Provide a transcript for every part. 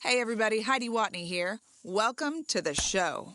Hey everybody, Heidi Watney here. Welcome to the show.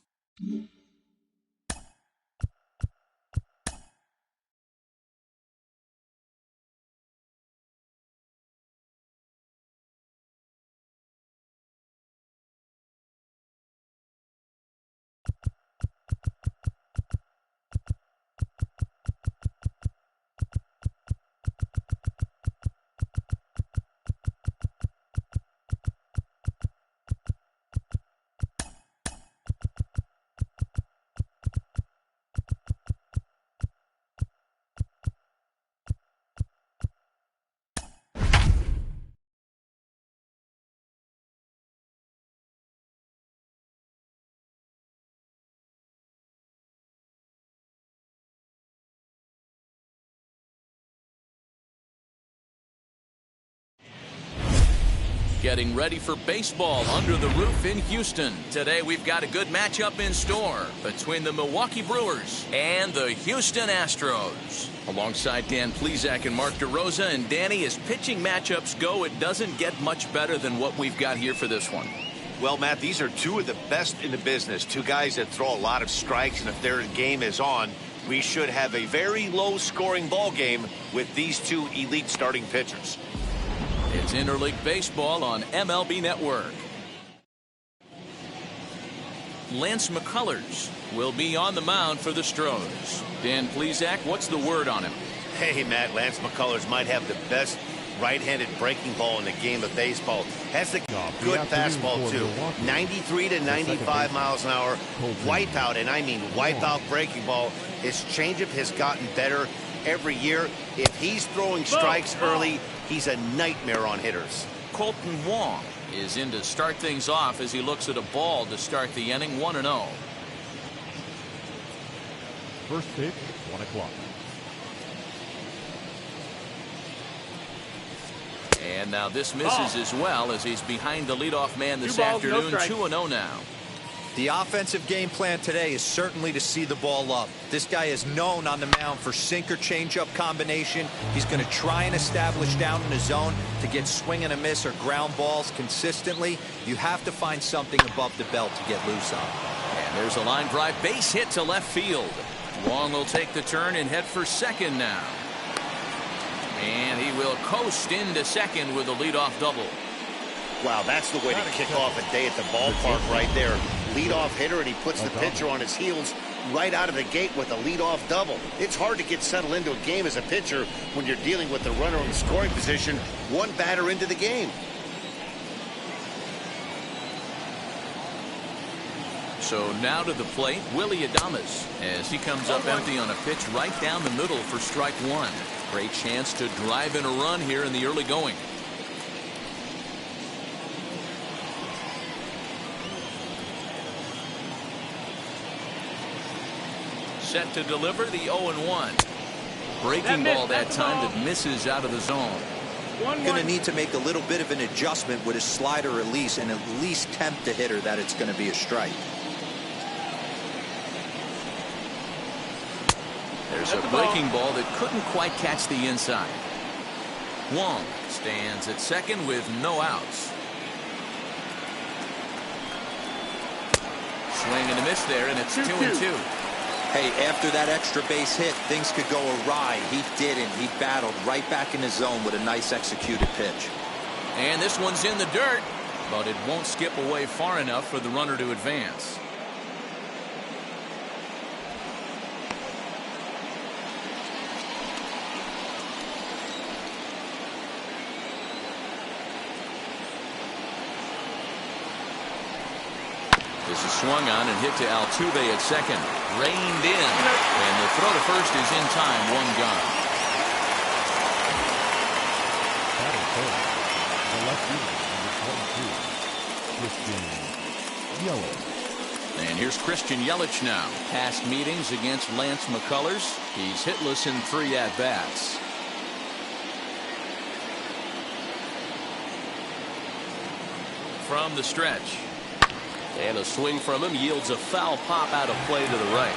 Getting ready for baseball under the roof in Houston. Today we've got a good matchup in store between the Milwaukee Brewers and the Houston Astros. Alongside Dan Plesac and Mark DeRosa, and Danny, as pitching matchups go, it doesn't get much better than what we've got here for this one. Well, Matt, these are two of the best in the business. Two guys that throw a lot of strikes, and if their game is on, we should have a very low-scoring ball game with these two elite starting pitchers. It's Interleague Baseball on MLB Network. Lance McCullers will be on the mound for the Astros. Dan Plesac, what's the word on him? Hey, Matt, Lance McCullers might have the best right-handed breaking ball in the game of baseball. Has the good fastball, too. 93 to 95 miles an hour. Wipeout, and I mean wipeout breaking ball. His changeup has gotten better every year. If he's throwing strikes early, he's a nightmare on hitters. Colton Wong is in to start things off as he looks at a ball to start the inning. 1-0. First pitch, 1 o'clock. And now this misses as well as he's behind the leadoff man this afternoon. 2-0 now. The offensive game plan today is certainly to see the ball up. This guy is known on the mound for sinker changeup combination. He's going to try and establish down in the zone to get swing and a miss or ground balls consistently. You have to find something above the belt to get loose on. And there's a line drive base hit to left field. Wong will take the turn and head for second now. And he will coast into second with a leadoff double. Wow, that's the way to kick off a day at the ballpark right there. Leadoff hitter, and he puts the pitcher on his heels right out of the gate with a leadoff double. It's hard to get settled into a game as a pitcher when you're dealing with the runner in scoring position one batter into the game. So now to the plate, Willie Adames, as he comes up empty on a pitch right down the middle for strike one. Great chance to drive in a run here in the early going. Set to deliver the 0-1. Breaking ball that time that misses out of the zone. Going to need to make a little bit of an adjustment with his slider release and at least tempt the hitter that it's going to be a strike. There's a breaking ball that couldn't quite catch the inside. Wong stands at second with no outs. Swing and a miss there, and it's 2-2. Hey, after that extra base hit, things could go awry. He didn't. He battled right back in his zone with a nice executed pitch. And this one's in the dirt, but it won't skip away far enough for the runner to advance. This is swung on and hit to Altuve at second. Reined in. And the throw to first is in time. One gone. Batting third, the left fielder, number 22, Christian Yelich. And here's Christian Yelich now. Past meetings against Lance McCullers. He's hitless in 3 at-bats. From the stretch. And a swing from him yields a foul pop out of play to the right.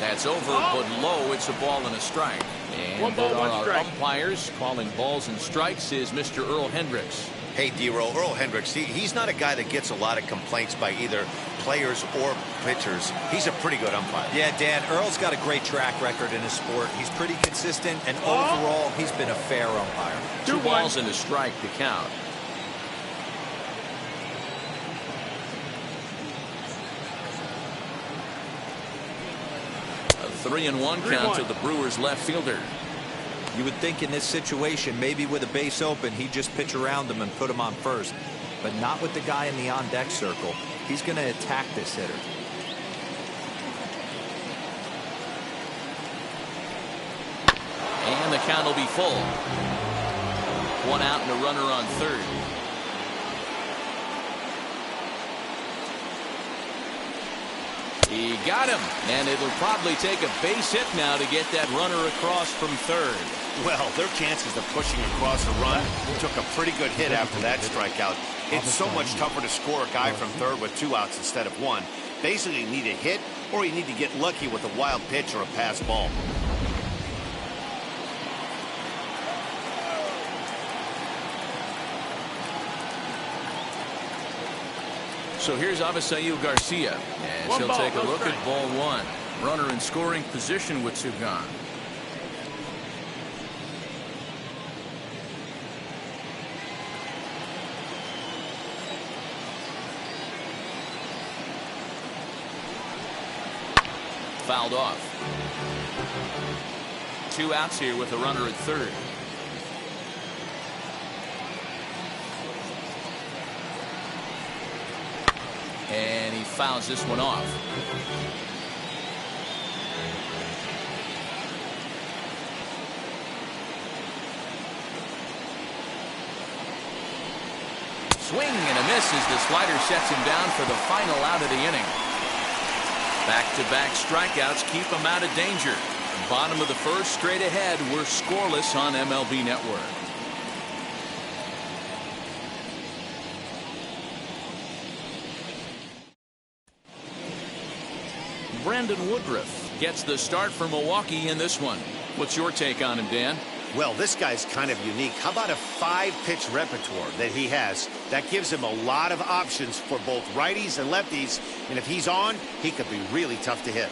That's over, but low. It's a ball and a strike. And there are our umpires calling balls and strikes is Mr. Earl Hendricks. Hey, D-Roll, Earl Hendricks, he's not a guy that gets a lot of complaints by either players or pitchers. He's a pretty good umpire. Yeah, Dan, Earl's got a great track record in his sport. He's pretty consistent, and overall, he's been a fair umpire. 2 balls and a strike to count. A 3-1 count to the Brewers left fielder. You would think in this situation, maybe with a base open, he'd just pitch around him and put him on first. But not with the guy in the on-deck circle. He's going to attack this hitter. And the count will be full. 1 out and a runner on third. He got him, and it'll probably take a base hit now to get that runner across from third. Well, their chances of pushing across the run took a pretty good hit after that strikeout. It's so much tougher to score a guy from third with 2 outs instead of 1. Basically, you need a hit, or you need to get lucky with a wild pitch or a pass ball. So here's Avisail Garcia, and he'll take a look at ball 1. Runner in scoring position with 2 gone. Fouled off. 2 outs here with a runner at third. And he fouls this one off. Swing and a miss as the slider sets him down for the final out of the inning. Back-to-back strikeouts keep him out of danger. Bottom of the first, straight ahead. We're scoreless on MLB Network. Brandon Woodruff gets the start for Milwaukee in this one. What's your take on him, Dan? Well, this guy's kind of unique. How about a 5-pitch repertoire that he has? That gives him a lot of options for both righties and lefties. And if he's on, he could be really tough to hit.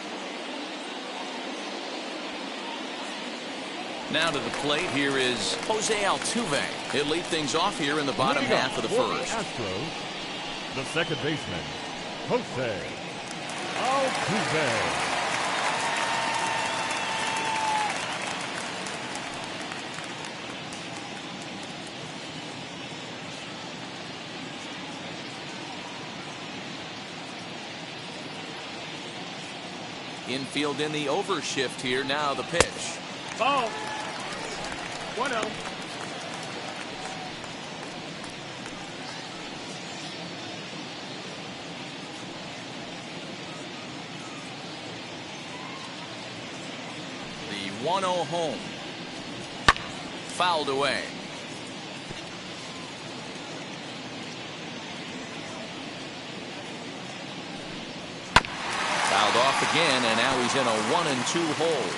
Now to the plate, here is Jose Altuve. He'll lead things off here in the bottom half of the first. Astros, the second baseman, Jose Altuve. Infield in the overshift here. Now the pitch. Ball. 1-0. The 1-0 home. Fouled away. Fouled off again, and now he's in a 1-2 hole.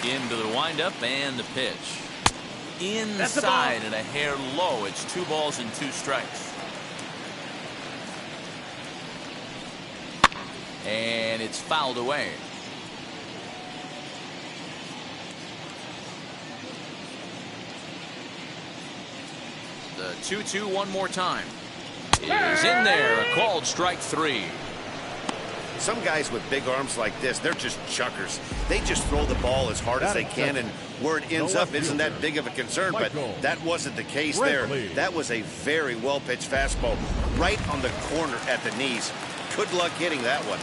Into the windup and the pitch. Inside and a hair low. It's 2 balls and 2 strikes. And it's fouled away. The 2-2 one more time. Is in there. A called strike 3. Some guys with big arms like this, they're just chuckers. They just throw the ball as hard as they can, and where it ends up isn't that big of a concern, but that wasn't the case there. That was a very well-pitched fastball right on the corner at the knees. Good luck hitting that one.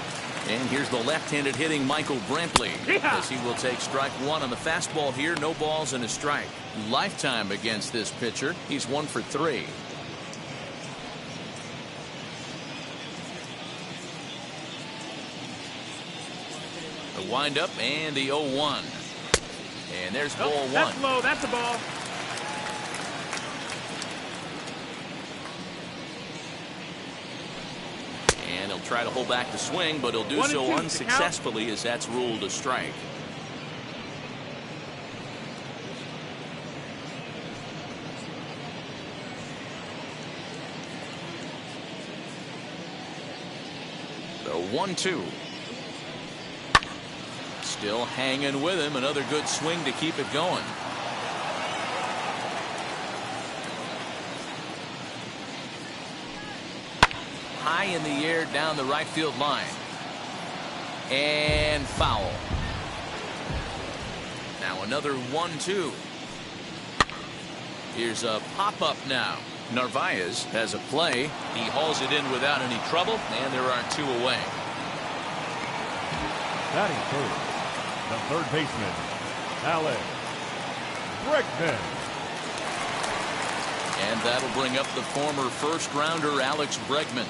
And here's the left-handed hitting Michael Brantley, as he will take strike 1 on the fastball here. No balls and a strike. Lifetime against this pitcher. He's 1 for 3. The windup and the 0-1. And there's ball 1. That's low. That's a ball. And he'll try to hold back the swing, but he'll do 1 and so 2, unsuccessfully as that's ruled a strike. The 1-2. Still hanging with him. Another good swing to keep it going. High in the air down the right field line. And foul. Now another 1-2. Here's a pop-up now. Narvaez has a play. He hauls it in without any trouble, and there are 2 away. Batting first, the third baseman, Alex Bregman. And that'll bring up the former first-rounder Alex Bregman,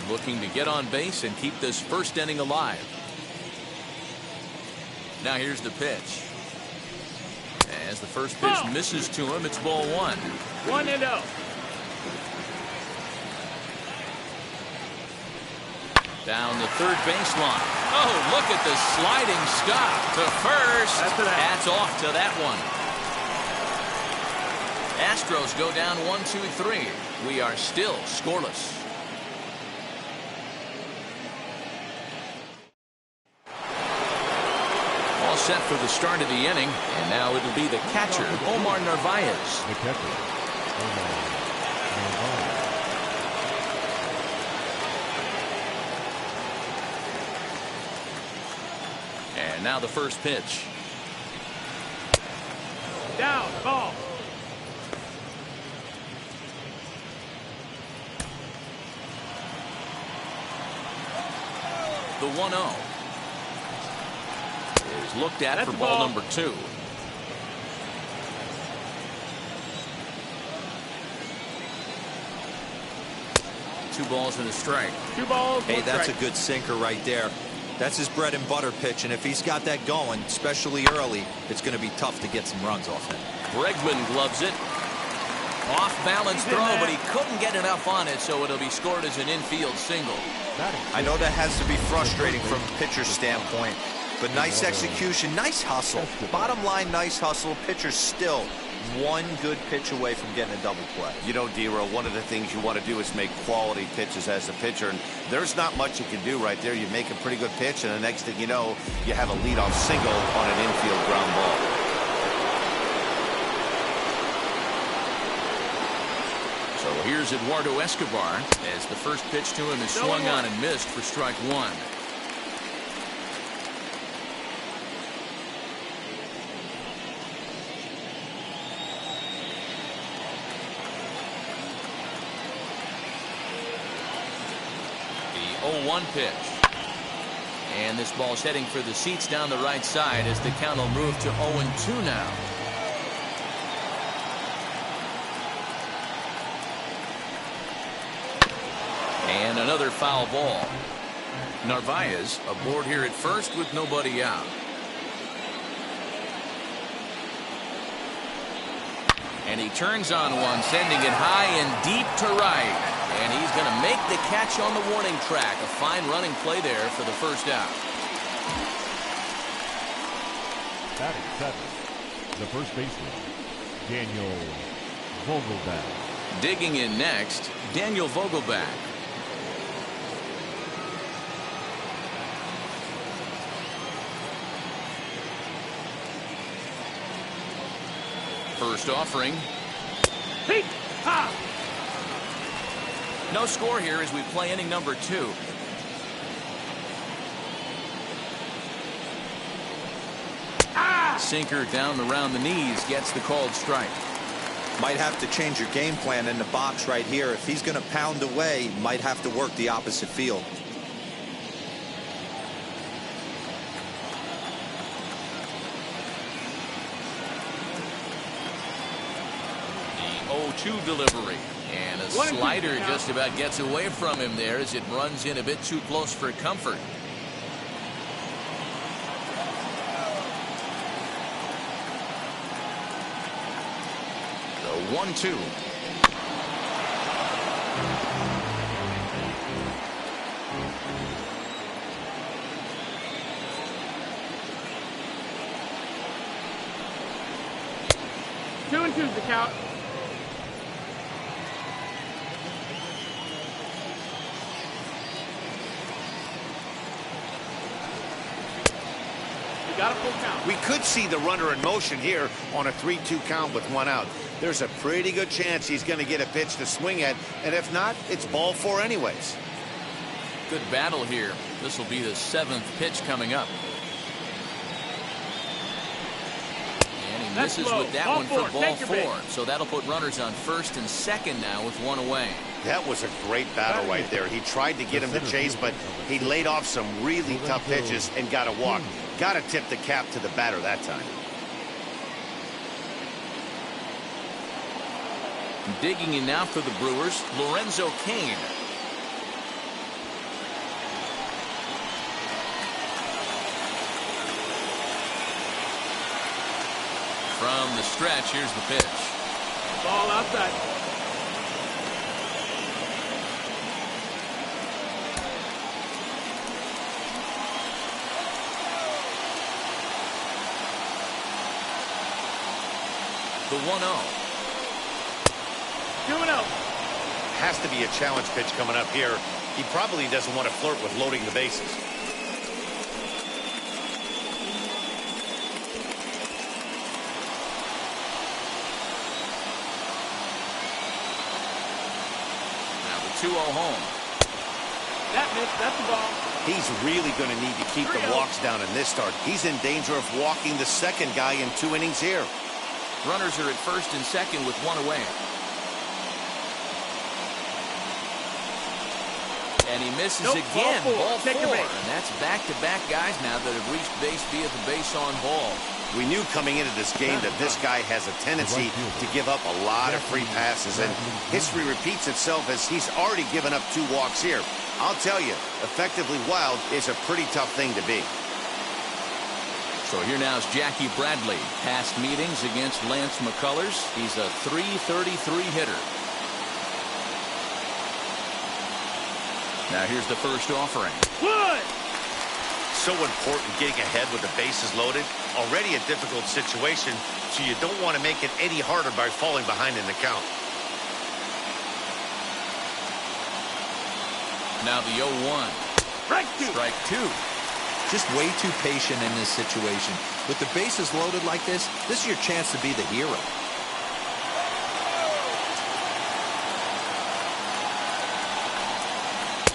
looking to get on base and keep this first inning alive. Now here's the pitch. As the first pitch misses to him, it's ball 1. 1-0. Down the third baseline. Oh, look at the sliding stop to first. That's off to that one. Astros go down 1-2-3. We are still scoreless. All set for the start of the inning, and now it'll be the catcher, Omar Narvaez. The catcher, Omar Narvaez. And now the first pitch. Down, ball. The 1-0 is looked at for ball number 2. Two balls and a strike. 2 balls. Hey, 1 that's strike. a good sinker right there. That's his bread and butter pitch, and if he's got that going, especially early, it's going to be tough to get some runs off him. Bregman gloves it. Off balance throw, but he couldn't get enough on it, so it'll be scored as an infield single. I know that has to be frustrating from a pitcher's standpoint, but nice execution, nice hustle. Bottom line, nice hustle. Pitcher's still 1 good pitch away from getting a double play. You know, D-Row, one of the things you want to do is make quality pitches as a pitcher, and there's not much you can do right there. You make a pretty good pitch, and the next thing you know, you have a leadoff single on an infield ground ball. So here's Eduardo Escobar as the first pitch to him is swung on and missed for strike 1. The 0-1 pitch. And this ball's heading for the seats down the right side as the count will move to 0-2 now. And another foul ball. Narvaez aboard here at first with nobody out. And he turns on one, sending it high and deep to right. And he's going to make the catch on the warning track. A fine running play there for the first out. Batting 7, the first baseman, Daniel Vogelbach. Digging in next, Daniel Vogelbach. First offering. Hey, ha! No score here as we play inning number 2. Sinker down around the knees gets the called strike. Might have to change your game plan in the box right here. If he's going to pound away, might have to work the opposite field. The 0-2 delivery. And a slider just about gets away from him there as it runs in a bit too close for comfort. The 1-2. 2-2's the count. We got a full count. We could see the runner in motion here on a 3-2 count with 1 out. There's a pretty good chance he's going to get a pitch to swing at, and if not, it's ball 4 anyways. Good battle here. This will be the 7th pitch coming up. And he misses with that one for ball 4. So that'll put runners on first and second now with 1 away. That was a great battle right there. He tried to get him to chase, but he laid off some really tough pitches and got a walk. Got to tip the cap to the batter that time. Digging in now for the Brewers, Lorenzo Cain. From the stretch, here's the pitch. Ball outside. The 1-0. 2-0. Has to be a challenge pitch coming up here. He probably doesn't want to flirt with loading the bases. Now the 2-0 home. That missed. That's the ball. He's really going to need to keep the walks down in this start. He's in danger of walking the second guy in 2 innings here. Runners are at first and second with 1 away. And he misses again. Ball 4. And that's back-to-back guys now that have reached base via the base on ball. We knew coming into this game that this guy has a tendency to give up a lot of free passes, and history repeats itself as he's already given up 2 walks here. I'll tell you, effectively wild is a pretty tough thing to be. So here now is Jackie Bradley. Past meetings against Lance McCullers. He's a .333 hitter. Now here's the first offering. Good. So important getting ahead with the bases loaded. Already a difficult situation, so you don't want to make it any harder by falling behind in the count. Now the 0-1. Strike 2. Just way too patient in this situation. With the bases loaded like this is your chance to be the hero.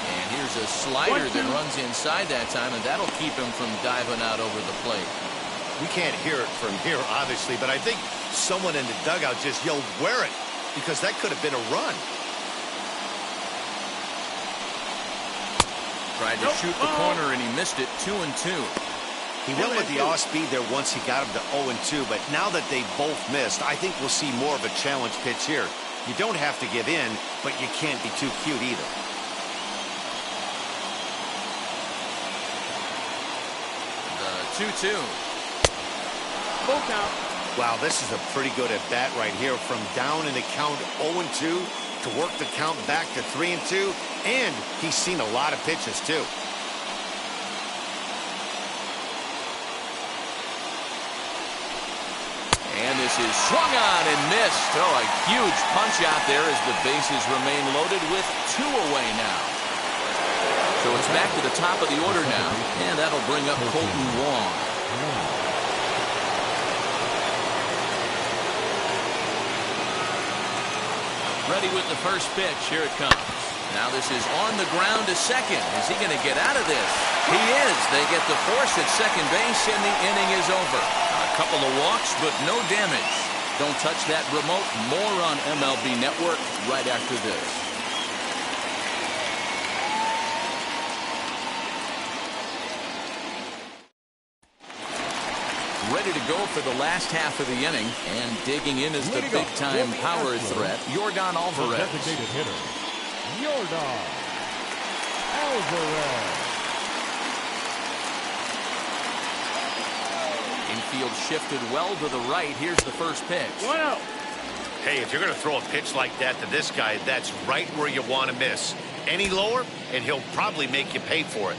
And here's a slider that runs inside that time, and that'll keep him from diving out over the plate. We can't hear it from here, obviously, but I think someone in the dugout just yelled, "Wear it," because that could have been a run. Tried to shoot the corner, and he missed it. 2-2. He went with the off speed there once he got him to 0-2, but now that they both missed, I think we'll see more of a challenge pitch here. You don't have to give in, but you can't be too cute either. The 2-2. Full count. Wow, this is a pretty good at bat right here. From down in the count 0-2 to work the count back to 3-2, and he's seen a lot of pitches too. And this is swung on and missed. Oh, a huge punch out there as the bases remain loaded with 2 away now. So it's back to the top of the order now, and that'll bring up Colton Wong. Ready with the first pitch. Here it comes. Now this is on the ground to second. Is he going to get out of this? He is. They get the force at second base, and the inning is over. A couple of walks, but no damage. Don't touch that remote. More on MLB Network right after this. Ready to go for the last half of the inning, and digging in is the big-time power threat, Yordan Alvarez. Designated hitter, Yordan Alvarez. Infield shifted well to the right. Here's the first pitch. 1-0. Hey, if you're going to throw a pitch like that to this guy, that's right where you want to miss. Any lower, and he'll probably make you pay for it.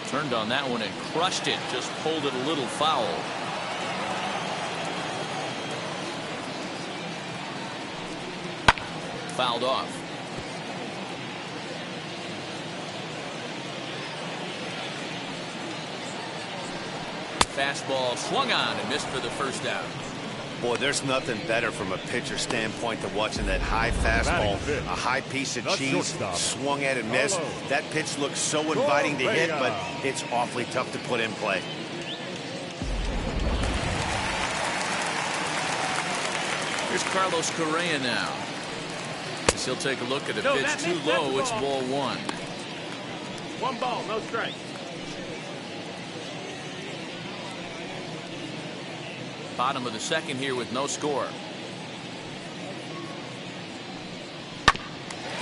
Turned on that one and crushed it. Just pulled it a little foul. Fouled off. Fastball swung on and missed for the first out. Boy, there's nothing better from a pitcher standpoint than watching that high fastball, a high piece of cheese, swung at and missed. That pitch looks so inviting to hit, but it's awfully tough to put in play. Here's Carlos Correa now. As he'll take a look at a pitch too low. It's ball one. One ball, no strike. Bottom of the second here with no score.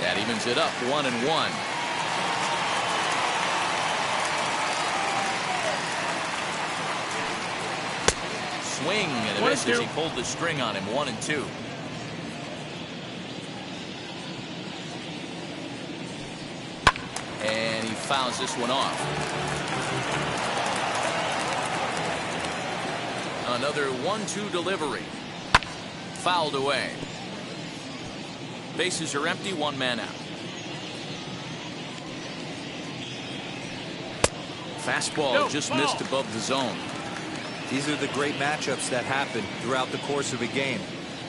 That evens it up 1-1. Swing and a miss as he pulled the string on him. 1-2. And he fouls this one off. Another 1-2 delivery. Fouled away. Bases are empty. One man out. Fastball just missed above the zone. These are the great matchups that happen throughout the course of a game.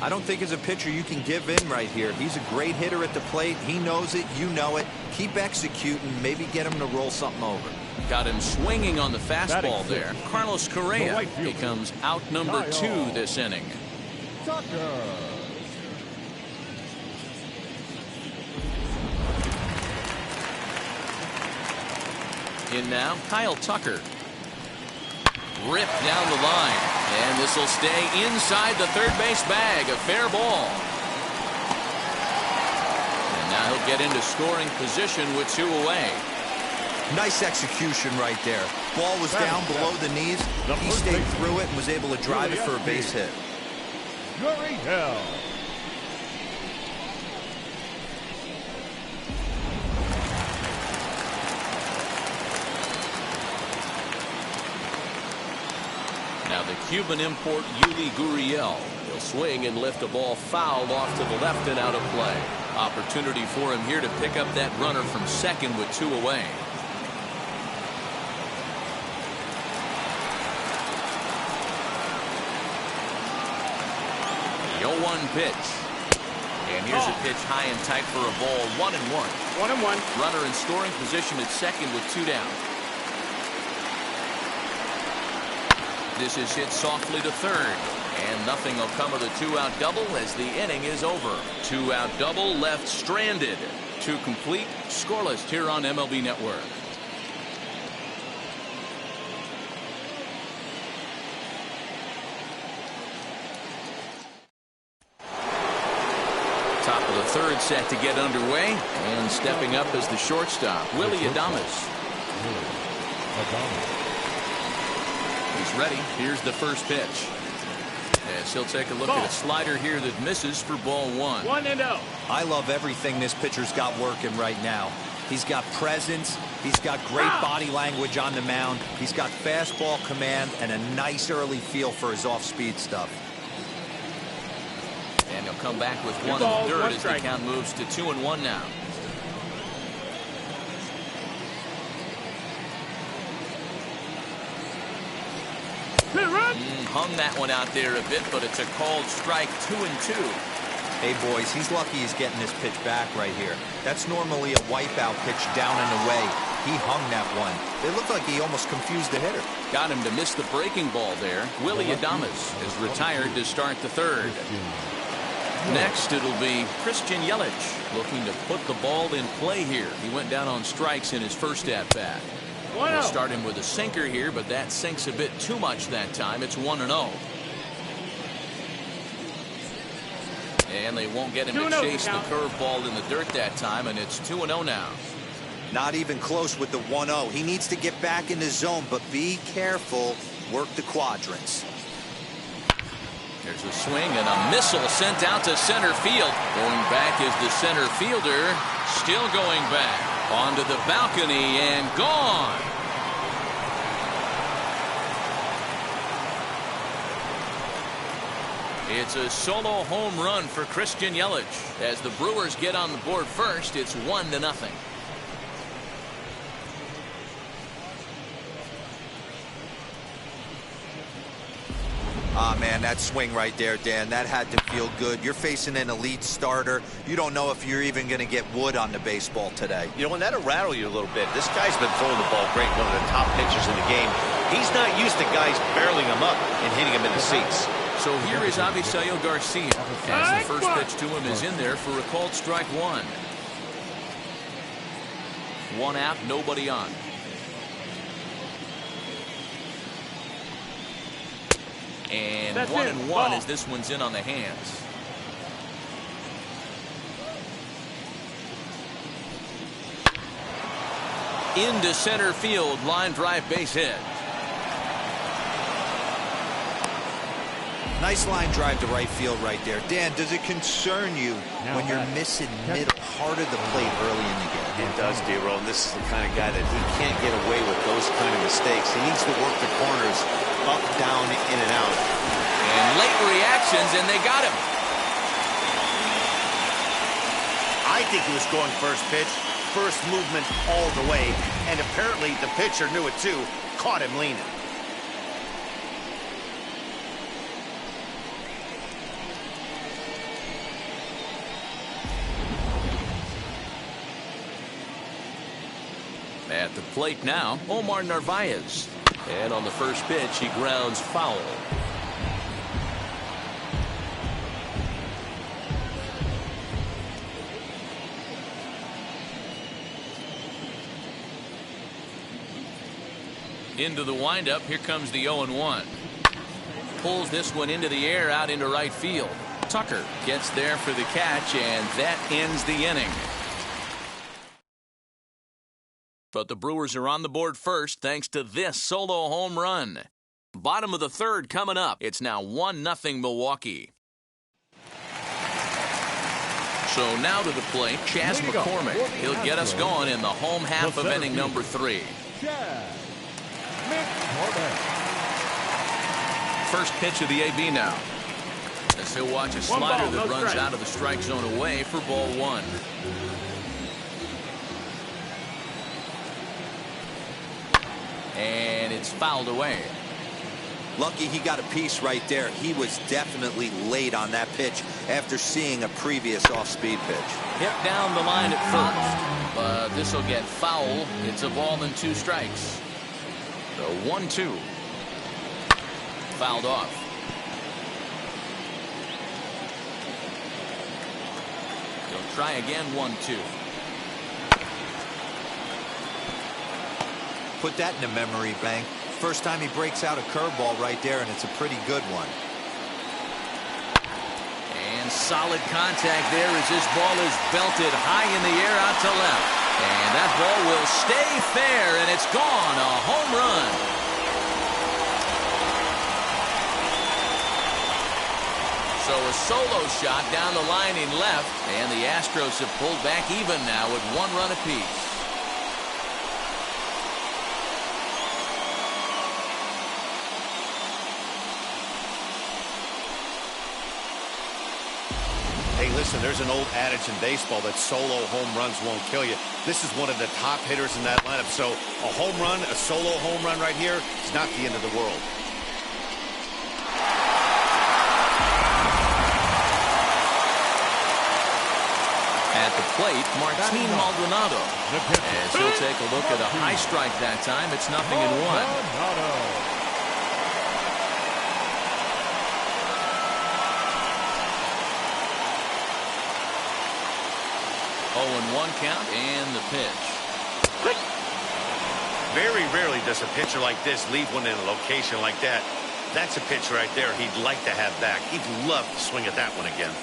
I don't think as a pitcher you can give in right here. He's a great hitter at the plate. He knows it. You know it. Keep executing. Maybe get him to roll something over. Got him swinging on the fastball there. Carlos Correa becomes out number 2 this inning. In now, Kyle Tucker. Ripped down the line. And this will stay inside the third base bag. A fair ball. And now he'll get into scoring position with 2 away. Nice execution right there. Ball was down below the knees. He stayed through it and was able to drive it for a base hit. Now the Cuban import Yuli Gurriel will swing and lift a ball fouled off to the left and out of play. Opportunity for him here to pick up that runner from second with 2 away. The 0-1 pitch. And here's a pitch high and tight for a ball. 1-1. 1-1. Runner in scoring position at second with 2 down. This is hit softly to third. And nothing will come of the 2-out double as the inning is over. 2-out double left stranded. 2 complete, scoreless here on MLB Network. Top of the third set to get underway. And stepping up as the shortstop, Willie Adames. He's ready. Here's the first pitch. As he'll take a look at a slider here that misses for ball 1. 1-0. I love everything this pitcher's got working right now. He's got presence. He's got great body language on the mound. He's got fastball command and a nice early feel for his off-speed stuff. And he'll come back with 1 in the third as the count moves to 2-1 now. Hung that one out there a bit, but it's a called strike. 2-2. Hey, boys, he's lucky he's getting this pitch back right here. That's normally a wipeout pitch down and away. He hung that one. It looked like he almost confused the hitter. Got him to miss the breaking ball there. Willie Adames is retired to start the third. Next, it'll be Christian Yelich looking to put the ball in play here. He went down on strikes in his first at-bat. We'll start him with a sinker here, but that sinks a bit too much that time. It's 1-0. And they won't get him to chase the curveball in the dirt that time, and it's 2-0 now. Not even close with the 1-0. He needs to get back in the zone, but be careful. Work the quadrants. There's a swing and a missile sent out to center field. Going back is the center fielder. Still going back. Onto the balcony and gone. It's a solo home run for Christian Yelich. As the Brewers get on the board first, it's 1-0. Ah, man, that swing right there, Dan, that had to feel good. You're facing an elite starter. You don't know if you're even going to get wood on the baseball today. You know, and that'll rattle you a little bit. This guy's been throwing the ball great, one of the top pitchers in the game. He's not used to guys barreling him up and hitting him in the seats. So here is Avisail Garcia, as the first pitch to him is in there for a called strike one. One out, nobody on. And That's 1-1 ball. as this one's in on the hands. Into center field, line drive, base hit. Nice line drive to right field right there. Dan, does it concern you when you're missing middle part of the plate early in the game? It does, D-Roll. This is the kind of guy that he can't get away with those kind of mistakes. He needs to work the corners up, down, in and out. And late reactions, and they got him. I think he was going first pitch, first movement all the way, and apparently the pitcher knew it too, caught him leaning. At the plate now, Omar Narvaez. And on the first pitch, he grounds foul. Into the windup, here comes the 0-1. Pulls this one into the air, out into right field. Tucker gets there for the catch, and that ends the inning. But the Brewers are on the board first thanks to this solo home run. Bottom of the third coming up. It's now 1-0 Milwaukee. So now to the plate, Chas McCormick. He'll get us going in the home half of inning number 3. First pitch of the AB now. As he'll watch a slider that runs out of the strike zone away for ball 1. And it's fouled away. Lucky he got a piece right there. He was definitely late on that pitch after seeing a previous off-speed pitch. Hit down the line at first, but this will get foul. It's a ball and 2 strikes. The 1-2. Fouled off. He'll try again, 1-2. Put that in the memory bank. First time he breaks out a curveball right there, and it's a pretty good one. And solid contact there as this ball is belted high in the air out to left. And that ball will stay fair, and it's gone. A home run. So a solo shot down the line in left, and the Astros have pulled back even now with 1 run apiece. Hey, listen, there's an old adage in baseball that solo home runs won't kill you. This is one of the top hitters in that lineup. So a home run, a solo home run right here is not the end of the world. At the plate, Martin Maldonado. As he'll take a look at a high strike that time. It's 0-1. 0-1 count and the pitch. Very rarely does a pitcher like this leave one in a location like that. That's a pitch right there he'd like to have back. He'd love to swing at that one again.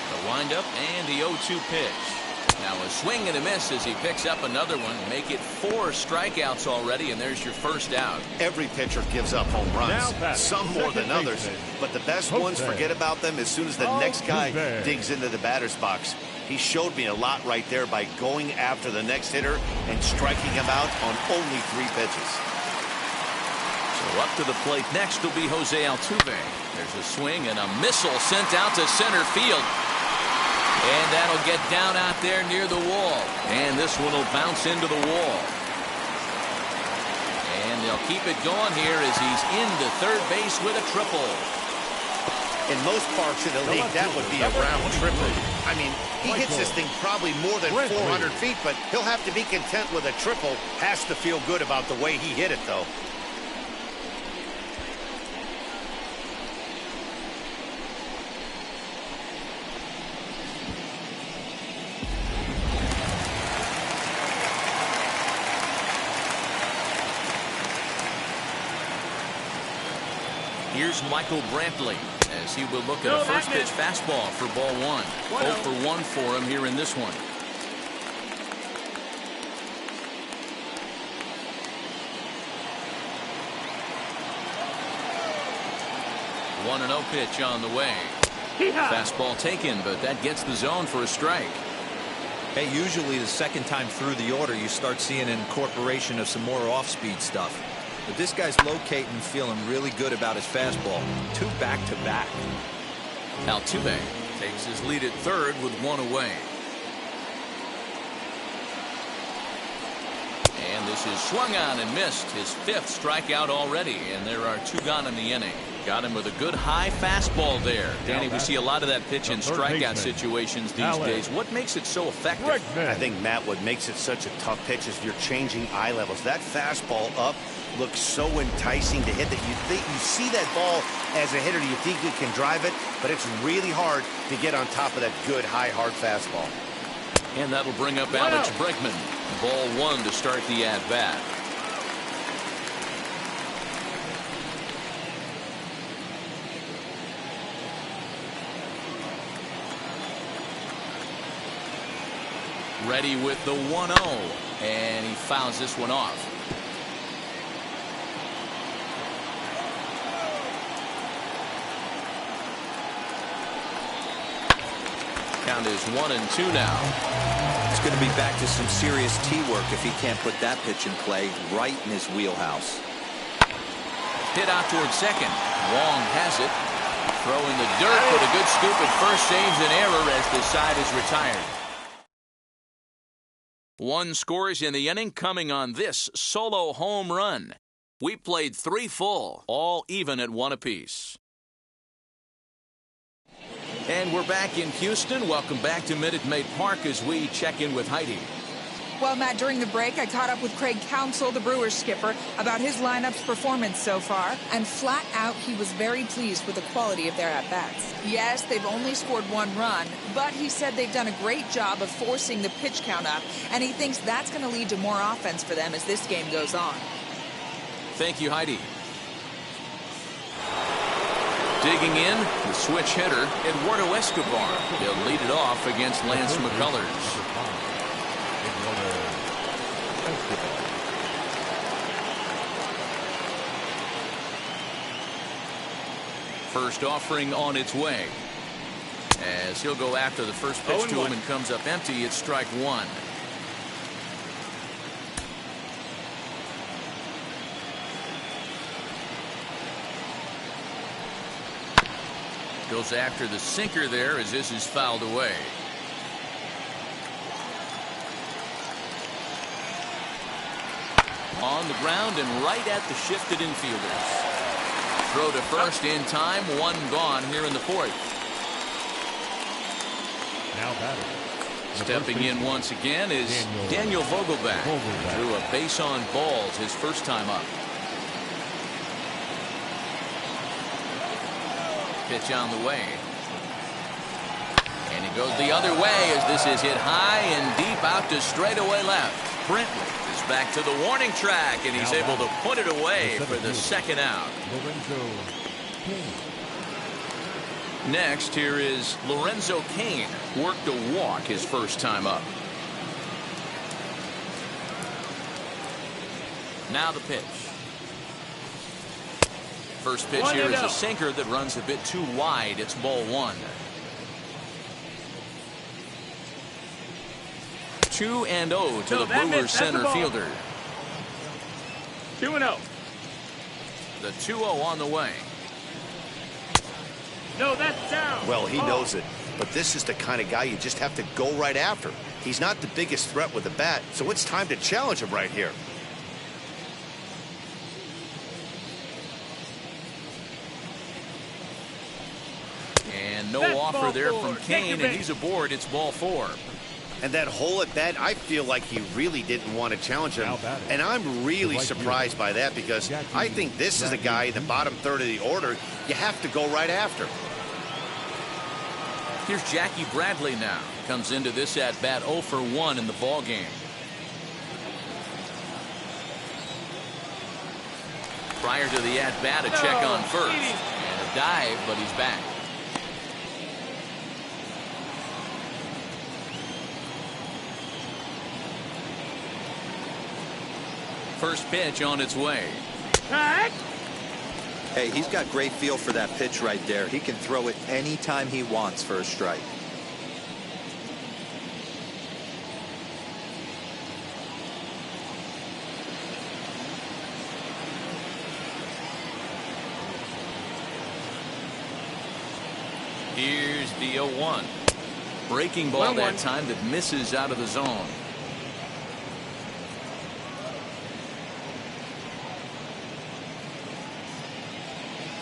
The windup and the 0-2 pitch. Now a swing and a miss as he picks up another one. Make it 4 strikeouts already, and there's your first out. Every pitcher gives up home runs, some more than others, but the best ones, forget about them as soon as the next guy digs into the batter's box. He showed me a lot right there by going after the next hitter and striking him out on only 3 pitches. So up to the plate next will be Jose Altuve. There's a swing and a missile sent out to center field. And that'll get down out there near the wall. And this one will bounce into the wall. And they'll keep it going here as he's into third base with a triple. In most parks in the league, that would be a round triple. I mean, he hits this thing probably more than 400 feet, but he'll have to be content with a triple. Has to feel good about the way he hit it, though. Here's Michael Brantley as he will look at a first pitch fastball for ball one. 0 for 1 for him here in this one. 1-0 pitch on the way. Fastball taken, but that gets the zone for a strike. Hey, usually the second time through the order you start seeing an incorporation of some more off-speed stuff. But this guy's locating, feeling really good about his fastball. 2 back-to-back. Altuve takes his lead at third with 1 away. And this is swung on and missed. His 5th strikeout already, and there are 2 gone in the inning. Got him with a good high fastball there. Danny, we see a lot of that pitch in strikeout situations these days. What makes it so effective? I think, Matt, what makes it such a tough pitch is you're changing eye levels. That fastball up looks so enticing to hit that you see that ball as a hitter, you think you can drive it, but it's really hard to get on top of that good high hard fastball. And that'll bring up Alex Bregman. Ball 1 to start the at bat. Ready with the 1-0, and he fouls this one off. Count is 1-2 now. It's going to be back to some serious tee work if he can't put that pitch in play right in his wheelhouse. Hit out towards second. Wong has it. Throw in the dirt, but a good scoop at first saves an error as the side is retired. 1 scores in the inning coming on this solo home run. We played 3 full, all even at 1 apiece. And we're back in Houston. Welcome back to Minute Maid Park as we check in with Heidi. Well, Matt, during the break, I caught up with Craig Counsell, the Brewers skipper, about his lineup's performance so far. And flat out, he was very pleased with the quality of their at-bats. Yes, they've only scored 1 run, but he said they've done a great job of forcing the pitch count up, and he thinks that's going to lead to more offense for them as this game goes on. Thank you, Heidi. Digging in, the switch hitter, Eduardo Escobar. He'll lead it off against Lance McCullers. First offering on its way. As he'll go after the first pitch to him and comes up empty, it's strike 1. Goes after the sinker there as this is fouled away. On the ground and right at the shifted infielders. Throw to first in time, 1 gone here in the 4th. Now batting. Stepping in once again is Daniel Vogelback. Drew a base on balls his first time up. Pitch on the way. And he goes the other way as this is hit high and deep out to straightaway left. Brantley is back to the warning track, and he's able to put it away for the 2nd out. Next, here is Lorenzo Cain. Worked a walk his first time up. Now the pitch. First pitch here is a sinker that runs a bit too wide. It's ball 1. 2-0 to the Brewers center fielder. 2-0. The 2-0 on the way. No, that's down. Well, he knows it, but this is the kind of guy you just have to go right after. He's not the biggest threat with the bat, so it's time to challenge him right here. And no That's offer ball there four. from Kane, and he's aboard. It's ball 4. And that hole at bat, I feel like he really didn't want to challenge him. And I'm really surprised by that because I think this is a guy in the bottom third of the order you have to go right after. Here's Jackie Bradley now. Comes into this at-bat 0 for 1 in the ball game. Prior to the at-bat, a check on first. And a dive, but he's back. First pitch on its way. Hey, he's got great feel for that pitch right there. He can throw it anytime he wants for a strike. Here's the 0-1. Breaking ball that time that misses out of the zone.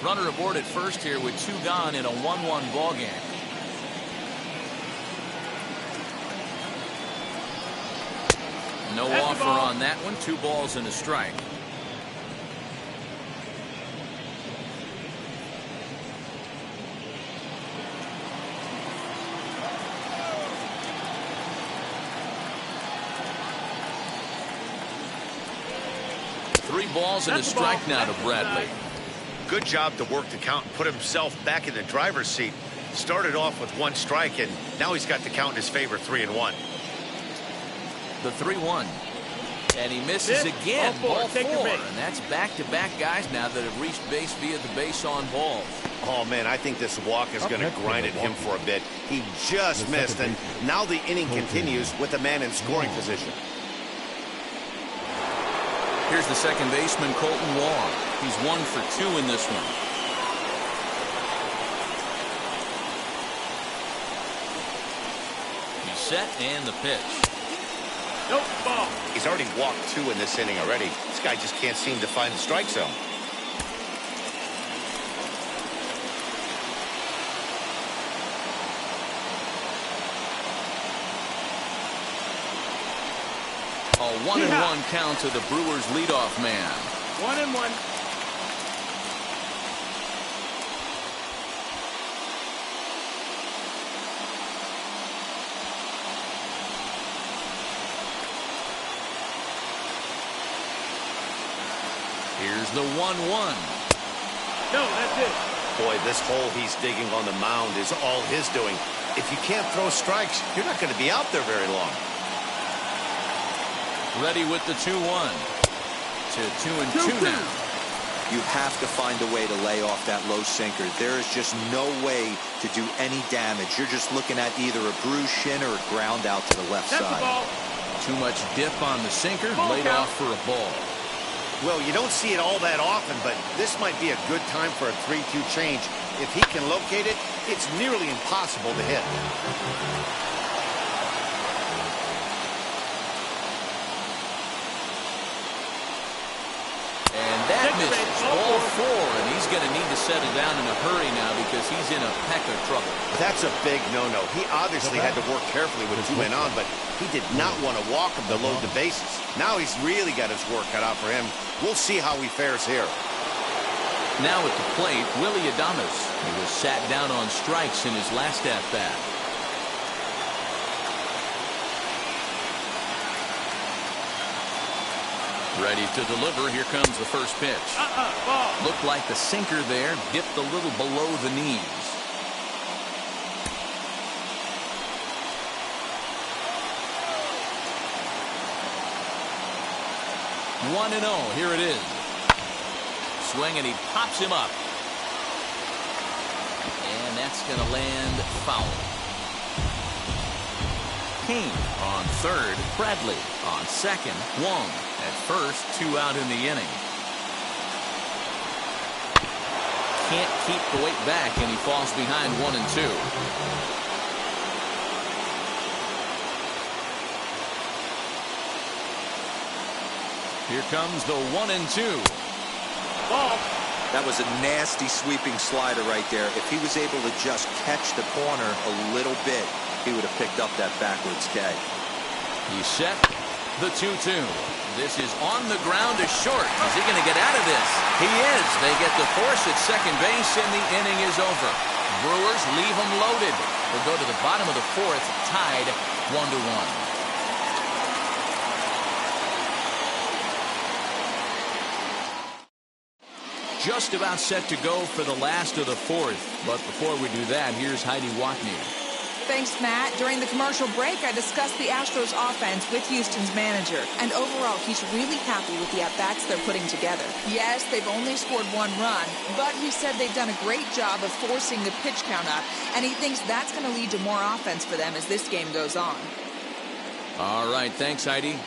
Runner aboard at first here with 2 gone in a 1-1 ball game. No offer on that one. 2 balls and a strike. Three balls and a strike now to Bradley. Good job to work the count and put himself back in the driver's seat. Started off with 1 strike, and now he's got the count in his favor, 3-1. The 3-1. And he misses again. Ball 4. And that's back-to-back guys now that have reached base via the base on balls. Oh, man, I think this walk is going to grind at him for a bit. He just missed, and now the inning continues with a man in scoring position. Here's the second baseman, Colton Wong. He's 1 for 2 in this one. He's set, and the pitch. Nope, ball. He's already walked 2 in this inning already. This guy just can't seem to find the strike zone. A 1-1 count to the Brewers leadoff man. 1-1. Here's the 1-1. No, that's it. Boy, this hole he's digging on the mound is all his doing. If you can't throw strikes, you're not going to be out there very long. Ready with the 2-1. To 2-2 now. You have to find a way to lay off that low sinker. There is just no way to do any damage. You're just looking at either a bruised shin or a ground out to the left side. Too much dip on the sinker. Laid off for a ball. Well, you don't see it all that often, but this might be a good time for a 3-2 change. If he can locate it, it's nearly impossible to hit. And that misses. Ball 4, and he's going to need to settle down in a hurry now because he's in a peck of trouble. That's a big no-no. He obviously had to work carefully with 2 men on, but he did not want to walk him to load the bases. Now he's really got his work cut out for him. We'll see how he fares here. Now at the plate, Willie Adames. He was sat down on strikes in his last at-bat. Ready to deliver. Here comes the first pitch. Ball. Looked like the sinker there dipped a little below the knees. One and 0. Here it is. Swing, and he pops him up. And that's going to land foul. Kane on third. Bradley on second. Wong at first. 2 out in the inning. can't keep the weight back, and he falls behind 1-2. Here comes the 1-2. Ball. That was a nasty sweeping slider right there. If he was able to just catch the corner a little bit, he would have picked up that backwards K. He's set. The 2-2. This is on the ground to short. Is he going to get out of this? He is. They get the force at second base, and the inning is over. Brewers leave them loaded. We'll go to the bottom of the fourth, tied 1-1. Just about set to go for the last of the fourth. But before we do that, here's Heidi Watney. Thanks, Matt. During the commercial break, I discussed the Astros offense with Houston's manager. And overall, he's really happy with the at-bats they're putting together. Yes, they've only scored 1 run, but he said they've done a great job of forcing the pitch count up, and he thinks that's going to lead to more offense for them as this game goes on. All right, thanks, Heidi.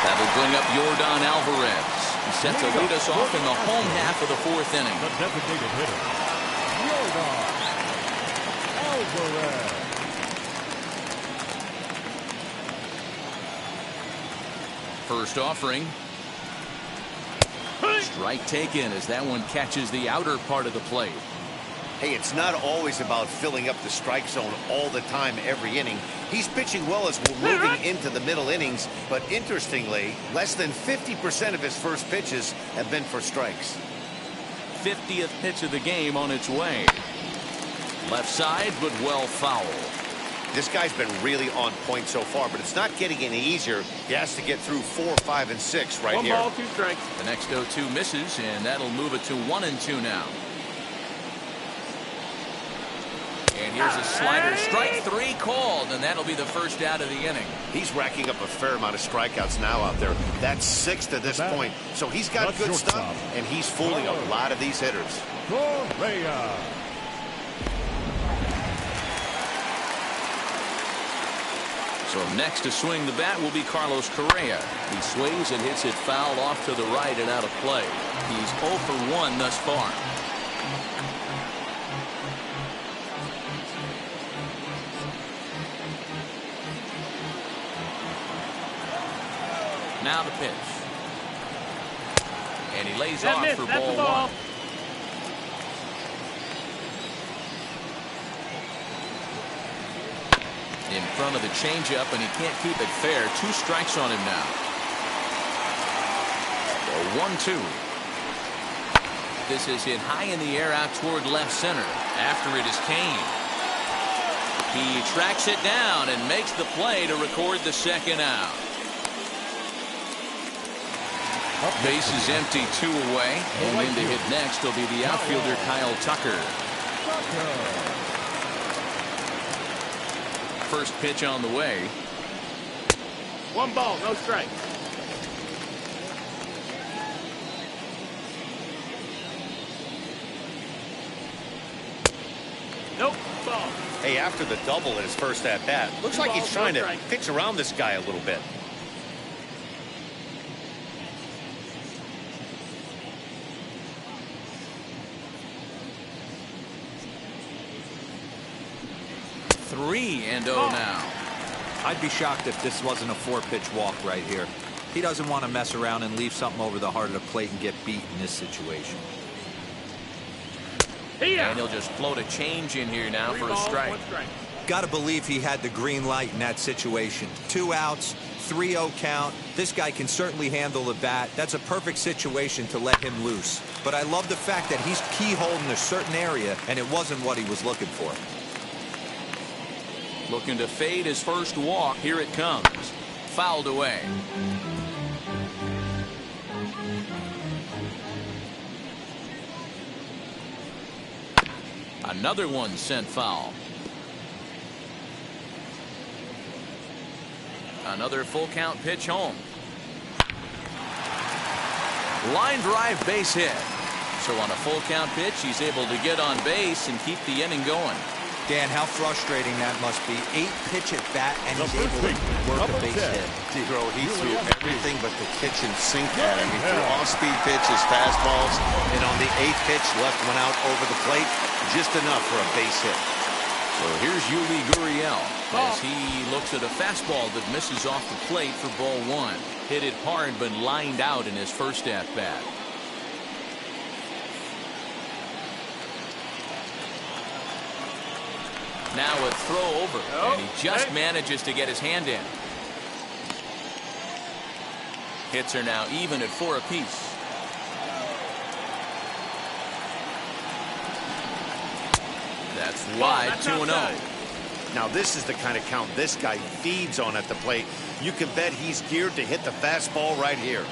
That'll bring up Yordan Alvarez. He's set to lead us off in the home half of the fourth inning. The designated hitter, Yordan Alvarez. First offering. Strike taken as that one catches the outer part of the plate. Hey, it's not always about filling up the strike zone all the time every inning. He's pitching well as we're moving into the middle innings, but interestingly, less than 50% of his first pitches have been for strikes. 50th pitch of the game on its way. Left side, but well foul. This guy's been really on point so far, but it's not getting any easier. He has to get through 4, 5, and 6 right here. 1 ball, 2 strikes. The next 0-2 misses, and that'll move it to 1-2 now. And here's a slider. Strike 3 called, and that'll be the first out of the inning. He's racking up a fair amount of strikeouts now out there. That's 6 to this point. So he's got good stuff, and he's fooling a lot of these hitters. Correa. So next to swing the bat will be Carlos Correa. He sways and hits it foul off to the right and out of play. He's 0 for 1 thus far. Now the pitch. And he lays off for ball 1. In front of the changeup, and he can't keep it fair. 2 strikes on him now. The 1-2. This is hit high in the air out toward left center. After it is Kane. He tracks it down and makes the play to record the second out. Base is empty, 2 away. And in to hit next will be the outfielder Kyle Tucker. First pitch on the way. 1 ball, no strike. Nope, ball. Hey, after the double in his first at-bat, looks like he's trying to pitch around this guy a little bit. Three and 0 now. I'd be shocked if this wasn't a 4-pitch walk right here. He doesn't want to mess around and leave something over the heart of the plate and get beat in this situation. And he'll just float a change in here now for a strike. Got to believe he had the green light in that situation. 2 outs, 3-0 count. This guy can certainly handle the bat. That's a perfect situation to let him loose. But I love the fact that he's keyholing a certain area, and it wasn't what he was looking for. Looking to fade his first walk. Here it comes. Fouled away. Another one sent foul. Another full count pitch home. Line drive base hit. So on a full count pitch, he's able to get on base and keep the inning going. Dan, how frustrating that must be. 8-pitch at bat, and he's able to work a base hit. Bro, he threw everything but the kitchen sink at him. He threw off-speed pitches, fastballs, and on the 8th pitch, left one out over the plate, just enough for a base hit. So here's Yuli Gurriel as he looks at a fastball that misses off the plate for ball 1. Hit it hard, but lined out in his first at-bat. Now a throw over, and he just manages to get his hand in. Hits are now even at 4 apiece. That's wide, 2-0. Now this is the kind of count this guy feeds on at the plate. You can bet he's geared to hit the fastball right here.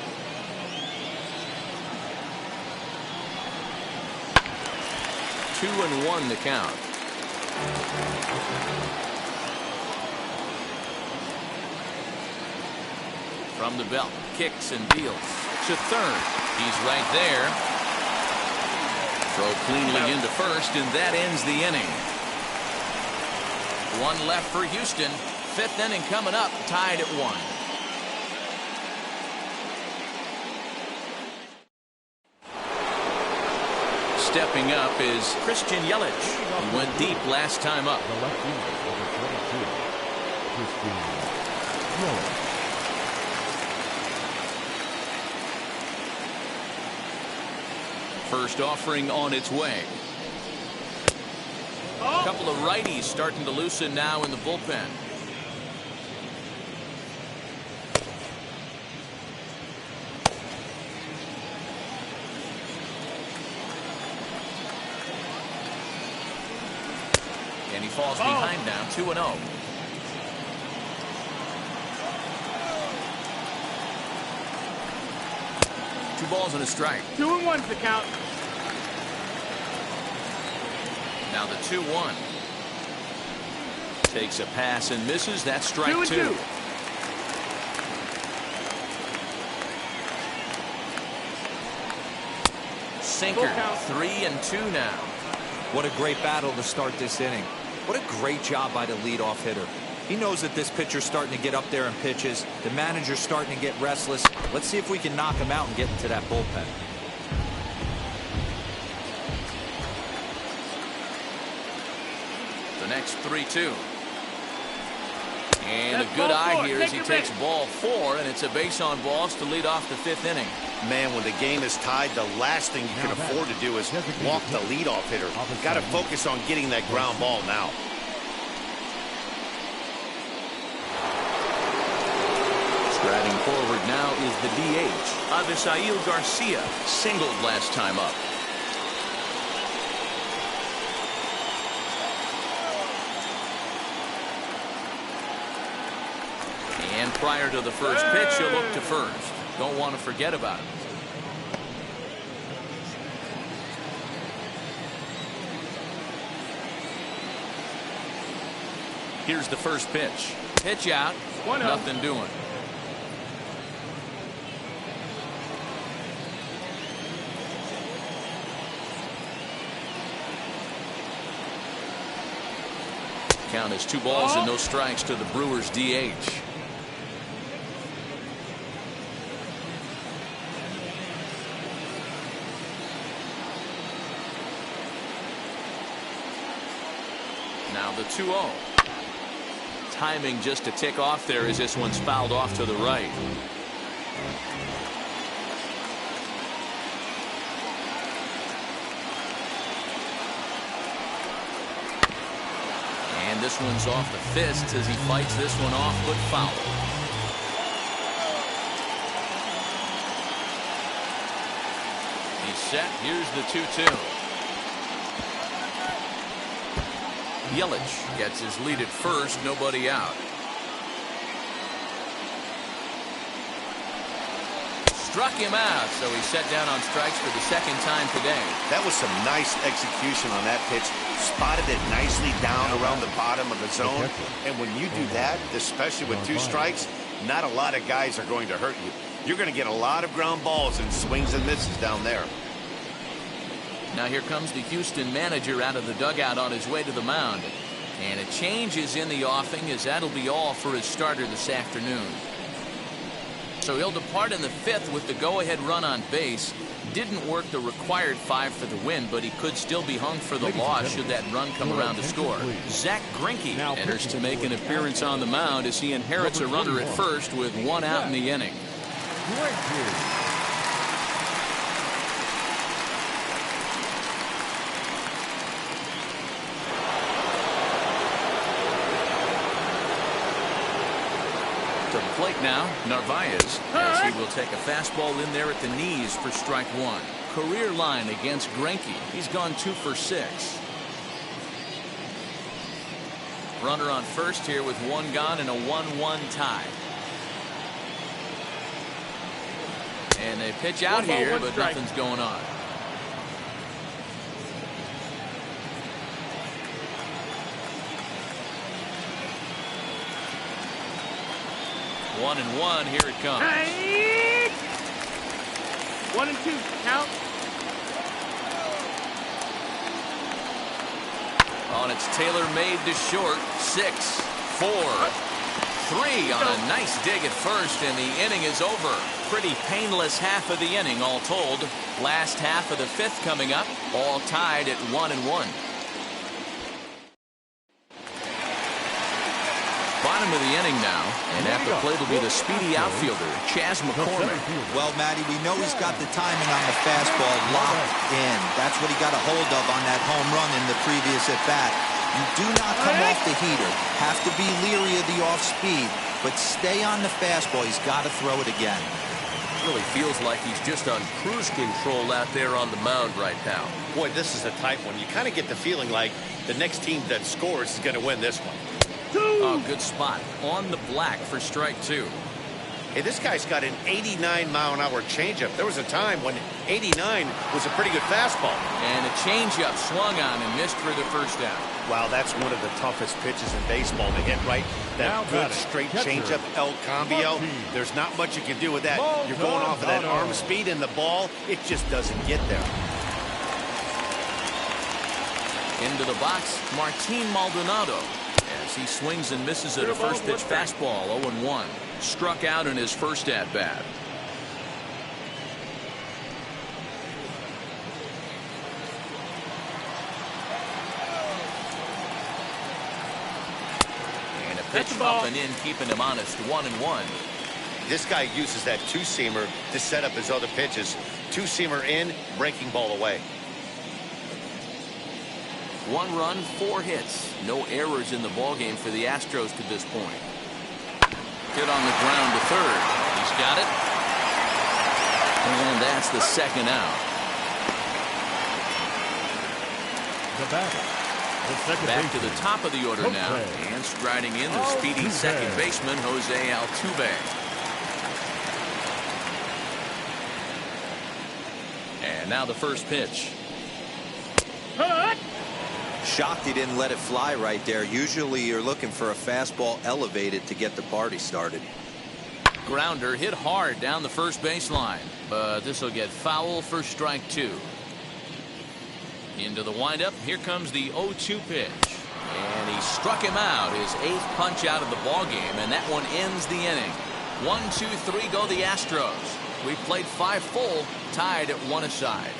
Two and 1 the count. From the belt, kicks and deals to third. He's right there. Throw cleanly into first, and that ends the inning. One left for Houston. 5th inning coming up, tied at 1. Stepping up is Christian Yelich. He went deep last time up. The left fielder, number 22, Christian Yelich. First offering on its way. A couple of righties starting to loosen now in the bullpen. And he falls behind now, 2-0. Two balls and a strike. 2-1's the count. Now the 2-1. Takes a pass and misses. That's strike 2. Sinker, 3-2 now. What a great battle to start this inning. What a great job by the leadoff hitter. He knows that this pitcher's starting to get up there in pitches. The manager's starting to get restless. Let's see if we can knock him out and get into that bullpen. The next 3-2. And a good eye here as he takes ball 4, and it's a base on balls to lead off the 5th inning. Man, when the game is tied, the last thing you can afford to do is walk the leadoff hitter. Got to focus on getting that ground ball now. Striding forward now is the DH, Avisail Garcia, singled last time up. And prior to the first pitch, he'll look to first. Don't want to forget about it. Here's the first pitch. Pitch out. Nothing doing. Count is 2 balls and no strikes to the Brewers DH. Now the 2-0. Timing just to tick off there as this one's fouled off to the right. And this one's off the fists as he fights this one off, but foul. He's set. Here's the 2-2. Yelich gets his lead at first, nobody out. Struck him out, so he's set down on strikes for the 2nd time today. That was some nice execution on that pitch. Spotted it nicely down around the bottom of the zone. And when you do that, especially with 2 strikes, not a lot of guys are going to hurt you. You're going to get a lot of ground balls and swings and misses down there. Now here comes the Houston manager out of the dugout on his way to the mound. And a change is in the offing, as that'll be all for his starter this afternoon. So he'll depart in the 5th with the go-ahead run on base. Didn't work the required 5 for the win, but he could still be hung for the loss should that run come around to score. Zach Greinke enters to make an appearance on the mound as he inherits a runner at first with 1 out in the inning. To the plate now, Narvaez, as he will take a fastball in there at the knees for strike 1. Career line against Greinke. He's gone 2 for 6. Runner on first here with 1 gone and a 1-1 tie. And they pitch out here, but nothing's going on. One and one, here it comes. 1 and 2, count. On its tailor-made to short. 6, 4, 3 on a nice dig at first, and the inning is over. Pretty painless half of the inning, all told. Last half of the 5th coming up, all tied at 1 and 1. Bottom of the inning now, and at the plate will be the speedy outfielder, Chas McCormick. Well, Matty, we know he's got the timing on the fastball locked in. That's what he got a hold of on that home run in the previous at-bat. You do not come off the heater. Have to be leery of the off-speed, but stay on the fastball. He's got to throw it again. Really feels like he's just on cruise control out there on the mound right now. Boy, this is a tight one. You kind of get the feeling like the next team that scores is going to win this one. Oh, good spot on the black for strike 2. Hey, this guy's got an 89-mile-an-hour changeup. There was a time when 89 was a pretty good fastball. And a changeup swung on and missed for the first down. Wow, that's one of the toughest pitches in baseball to hit, right? That good straight changeup, El Cambio. There's not much you can do with that. You're going off of that arm speed, and the ball, it just doesn't get there. Into the box, Martin Maldonado. As he swings and misses at a first pitch fastball, 0-1. Struck out in his first at bat. And a pitch up and in, keeping him honest, 1-1. This guy uses that two-seamer to set up his other pitches. Two-seamer in, breaking ball away. 1 run, 4 hits. No errors in the ballgame for the Astros to this point. Hit on the ground to third. He's got it. And that's the second out. Back to the top of the order now. And striding in the speedy second baseman, Jose Altuve. And now the first pitch. Shocked he didn't let it fly right there. Usually you're looking for a fastball elevated to get the party started. Grounder hit hard down the first baseline, but this will get foul for strike 2. Into the windup. Here comes the 0-2 pitch. And he struck him out, his 8th punch out of the ballgame, and that one ends the inning. 1, 2, 3 go the Astros. We've played 5 full, tied at 1 aside.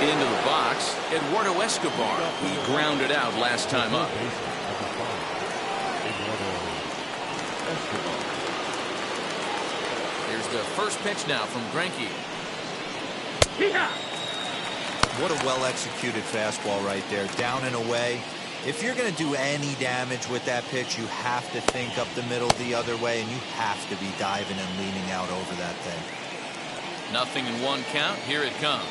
Into the box, Eduardo Escobar. He grounded out last time up. Here's the first pitch now from Greinke. What a well-executed fastball right there. Down and away. If you're going to do any damage with that pitch, you have to think up the middle the other way, and you have to be diving and leaning out over that thing. Nothing in 1 count. Here it comes.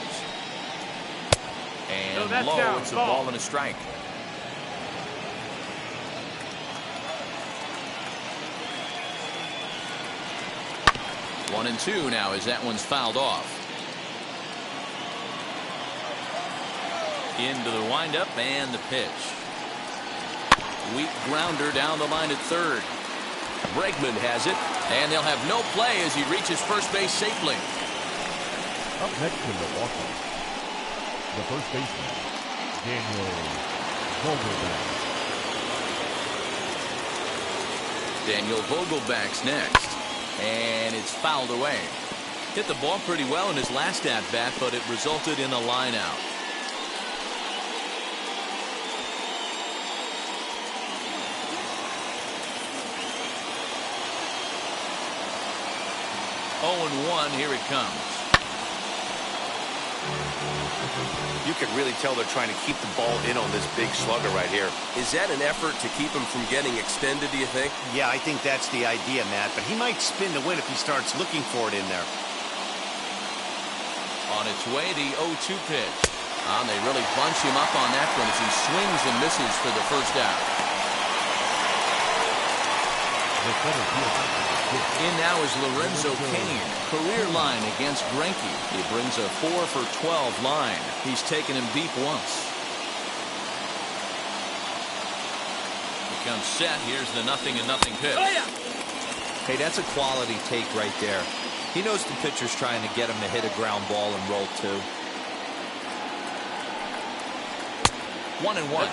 And low, it's a ball and a strike. One and 2 now as that one's fouled off. Into the windup and the pitch. Weak grounder down the line at third. Bregman has it. And they'll have no play as he reaches first base safely. Up next in Milwaukee, the first baseman, Daniel Vogelbach. Daniel Vogelbach's next. And it's fouled away. Hit the ball pretty well in his last at-bat, but it resulted in a line out. Oh, and 1, here it comes. You can really tell they're trying to keep the ball in on this big slugger right here. Is that an effort to keep him from getting extended, do you think? Yeah, I think that's the idea, Matt. But he might spin to win if he starts looking for it in there. On its way, the 0-2 pitch. And they really bunch him up on that one as he swings and misses for the first out. In now is Lorenzo Cain. Career line against Greinke. He brings a 4 for 12 line. He's taken him deep once. Becomes set. Here's the 0-0 pitch. Hey, that's a quality take right there. He knows the pitcher's trying to get him to hit a ground ball and roll 2. 1-1.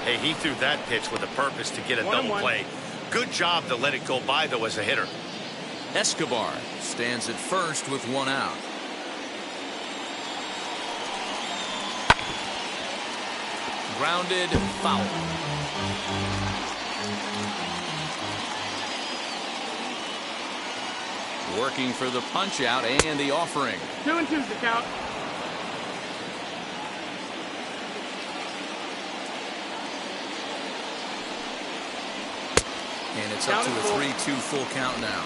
Hey, he threw that pitch with a purpose to get a double play. Good job to let it go by, though, as a hitter. Escobar stands at first with 1 out. Grounded, foul. Working for the punch out and the offering. 2-2's the count. And it's up to a 3-2 full count now.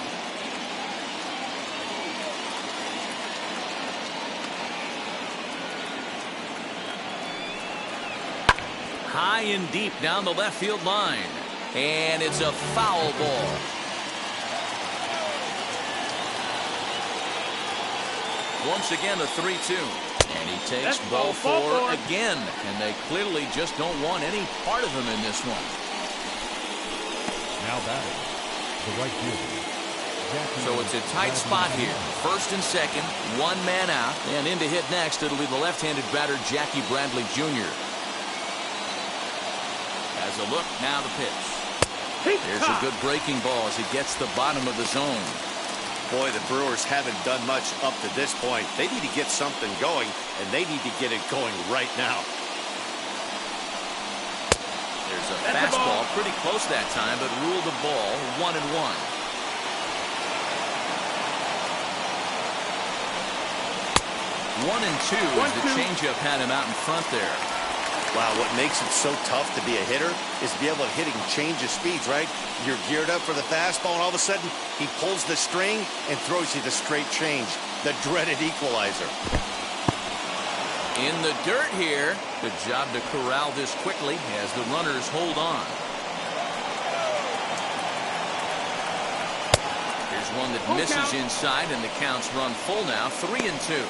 High and deep down the left field line. And it's a foul ball. Once again, a 3-2. And he takes ball 4 again. And they clearly just don't want any part of him in this one. Now batting, the right fielder. So it's a tight spot here. First and second, 1 man out. And in to hit next, it'll be the left-handed batter, Jackie Bradley Jr. As a look, now the pitch. There's a good breaking ball as he gets the bottom of the zone. Boy, the Brewers haven't done much up to this point. They need to get something going, and they need to get it going right now. There's a fastball, pretty close that time, but ruled the ball 1-1. 1-2 as the changeup had him out in front there. Wow, what makes it so tough to be a hitter is to be able to hit and change of speeds, right? You're geared up for the fastball, and all of a sudden, he pulls the string and throws you the straight change, the dreaded equalizer. In the dirt here. Good job to corral this quickly as the runners hold on. Here's one that misses inside, and the count's run full now, 3-2.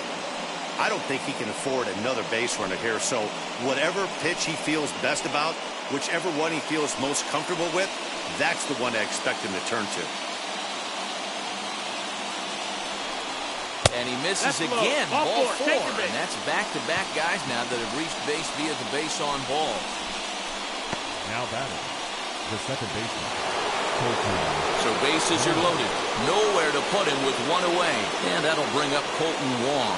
I don't think he can afford another base runner here, so whatever pitch he feels best about, whichever one he feels most comfortable with, that's the one I expect him to turn to. And he misses again. Ball 4. And that's back-to-back guys now that have reached base via the base on ball. Now batting, the second baseman. So bases are loaded. Nowhere to put him with 1 away. And that'll bring up Colton Wong.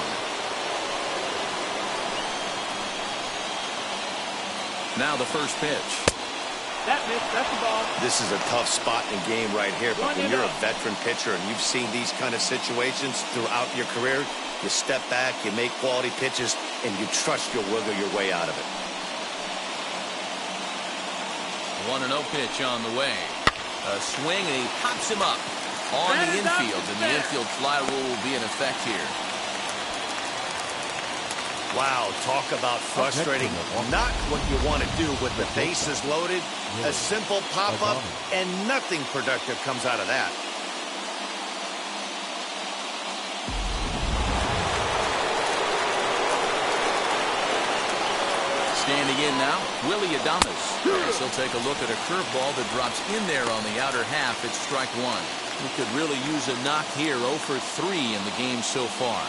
Now the first pitch. That's the ball. This is a tough spot in the game right here, but when you're a veteran pitcher and you've seen these kind of situations throughout your career, you step back, you make quality pitches, and you trust you'll wiggle your way out of it. 1-0 pitch on the way. A swing, and he pops him up on the infield, and the infield fly rule will be in effect here. Wow, talk about frustrating. Not what you want to do with the bases loaded. A simple pop-up, and nothing productive comes out of that. Standing in now, Willie Adames. As he'll take a look at a curveball that drops in there on the outer half. It's strike one. He could really use a knock here. 0 for 3 in the game so far.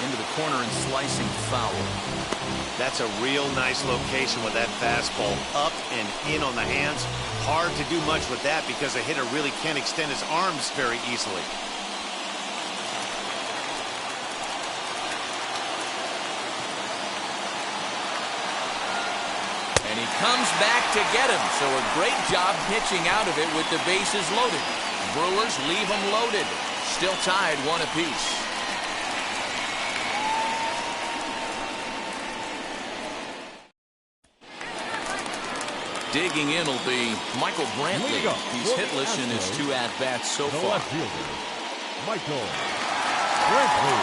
Into the corner and slicing foul. That's a real nice location with that fastball up and in on the hands. Hard to do much with that because a hitter really can't extend his arms very easily. And he comes back to get him. So a great job pitching out of it with the bases loaded. Brewers leave them loaded. Still tied 1 apiece. Digging in will be Michael Brantley. He's hitless in his 2 at-bats so far. Left fielder, Michael Brantley.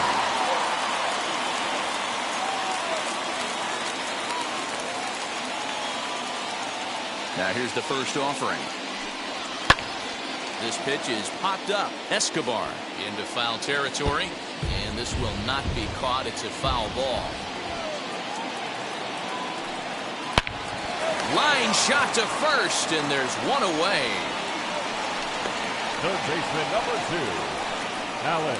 Now here's the first offering. This pitch is popped up. Escobar into foul territory, and this will not be caught. It's a foul ball. Line shot to first, and there's one away. Third baseman number 2, Alex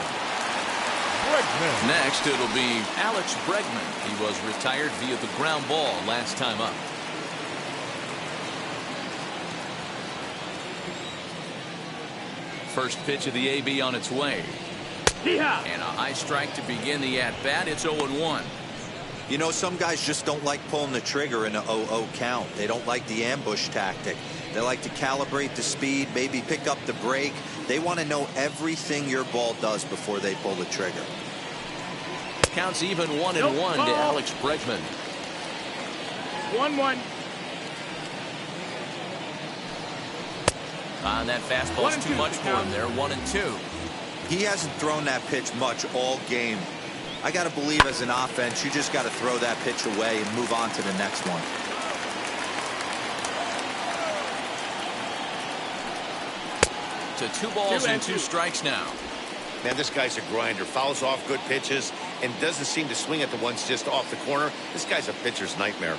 Bregman. Next, it'll be Alex Bregman. He was retired via the ground ball last time up. First pitch of the AB on its way. And a high strike to begin the at-bat. It's 0-1. You know, some guys just don't like pulling the trigger in a 0-0 count. They don't like the ambush tactic. They like to calibrate the speed, maybe pick up the brake. They want to know everything your ball does before they pull the trigger. Counts even 1-1 to Alex Bregman. 1-1. That fastball's too much for him there. 1-2. He hasn't thrown that pitch much all game. I got to believe as an offense, you just got to throw that pitch away and move on to the next one. To 2 balls and 2 strikes now. Man, this guy's a grinder. Fouls off good pitches and doesn't seem to swing at the ones just off the corner. This guy's a pitcher's nightmare.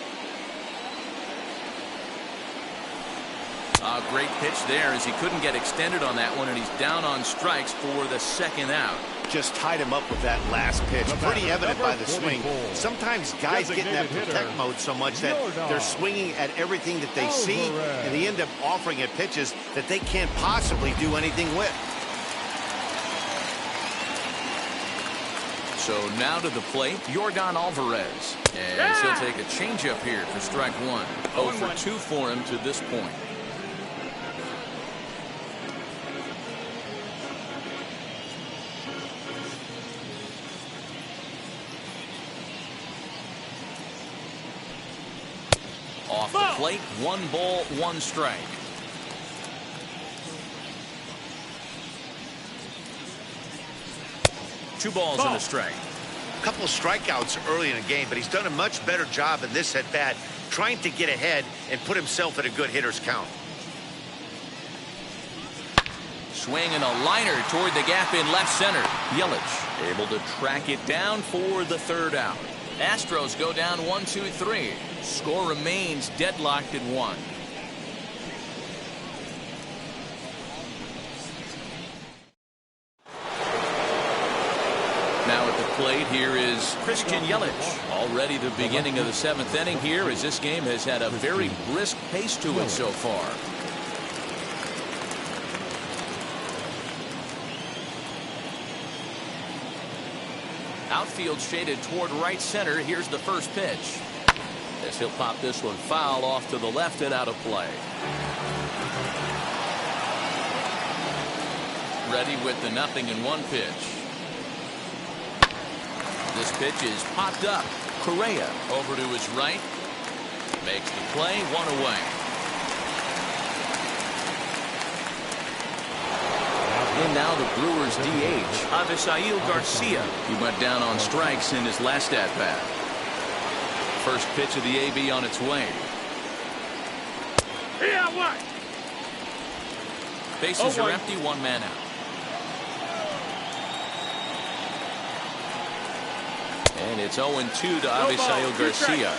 Great pitch there as he couldn't get extended on that one, and he's down on strikes for the second out. Just tied him up with that last pitch. Pretty evident by the swing. Sometimes guys get in that protect mode so much that they're swinging at everything that they see, and they end up offering at pitches that they can't possibly do anything with. So now to the plate, Yordan Alvarez. And he'll take a changeup here for strike 1. 0 for 2 for him to this point. Off the plate, 1 ball, 1 strike. Two balls and a strike. A couple of strikeouts early in the game, but he's done a much better job in this at bat, trying to get ahead and put himself at a good hitter's count. Swing and a liner toward the gap in left center. Yelich able to track it down for the 3rd out. Astros go down 1-2-3. Score remains deadlocked at 1. Now at the plate here is Christian Yelich. Already the beginning of the 7th inning here, as this game has had a very brisk pace to it so far. Outfield shaded toward right center. Here's the first pitch. As he'll pop this one foul off to the left and out of play. Ready with the 0-1 pitch. This pitch is popped up. Correa over to his right. Makes the play, 1 away. And now the Brewers DH, Avisail Garcia. He went down on strikes in his last at-bat. First pitch of the AB on its way. Bases are empty, one man out. And it's 0-2 to Avisail Garcia.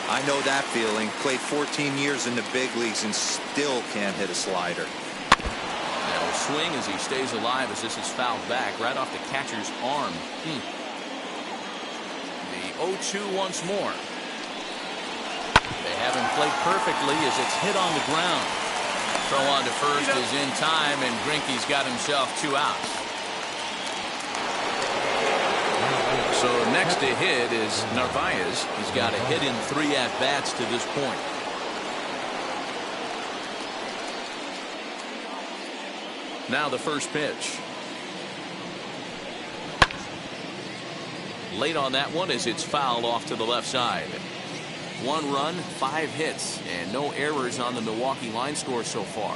I know that feeling. Played 14 years in the big leagues and still can't hit a slider. Now a swing as he stays alive as this is fouled back right off the catcher's arm. The 0-2 once more. They haven't played perfectly as it's hit on the ground. Throw on to first is in time, and Greinke's got himself 2 outs. So next to hit is Narvaez. He's got a hit in 3 at-bats to this point. Now the first pitch. Late on that one as it's fouled off to the left side. 1 run, 5 hits, and no errors on the Milwaukee line score so far.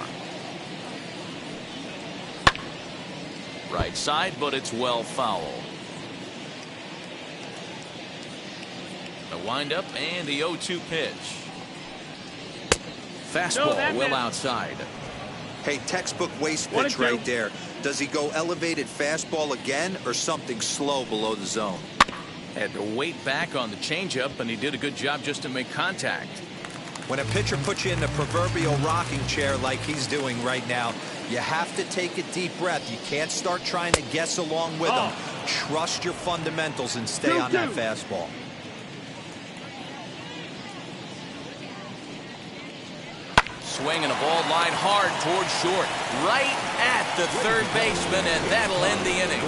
Right side, but it's well foul. The windup and the 0-2 pitch. Fastball well outside. Hey, textbook waste pitch right there. Does he go elevated fastball again or something slow below the zone? Had to wait back on the changeup, and he did a good job just to make contact. When a pitcher puts you in the proverbial rocking chair like he's doing right now, you have to take a deep breath. You can't start trying to guess along with him. Trust your fundamentals and stay on that fastball. Swing and a ball line hard towards short. Right at the third baseman, and that'll end the inning.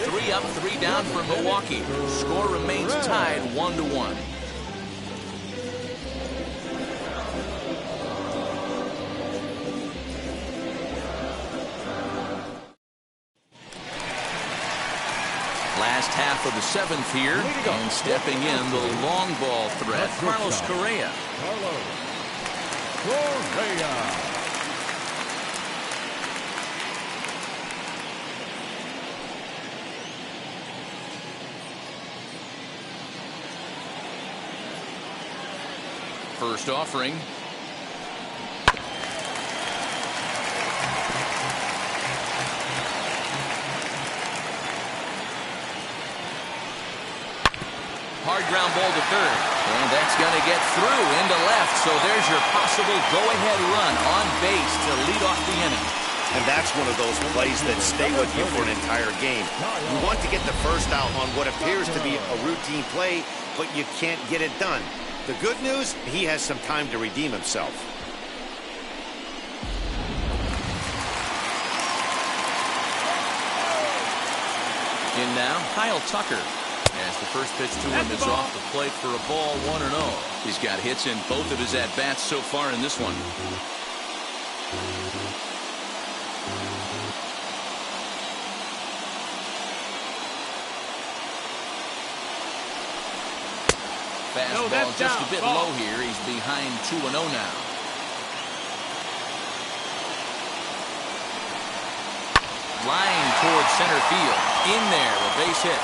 3 up, 3 down for Milwaukee. Score remains tied 1-1. Last half of the 7th here, and stepping in the long ball threat, Carlos Correa. First offering. Hard ground ball to third. And that's going to get through into left. So there's your possible go-ahead run on base to lead off the inning. And that's one of those plays that stay with you for an entire game. You want to get the first out on what appears to be a routine play, but you can't get it done. The good news, he has some time to redeem himself. In now, Kyle Tucker. As the first pitch to him is off the plate for a ball, 1-0. He's got hits in both of his at-bats so far in this one. Fastball just a bit low here. He's behind 2-0 now. Line towards center field. In there, a base hit.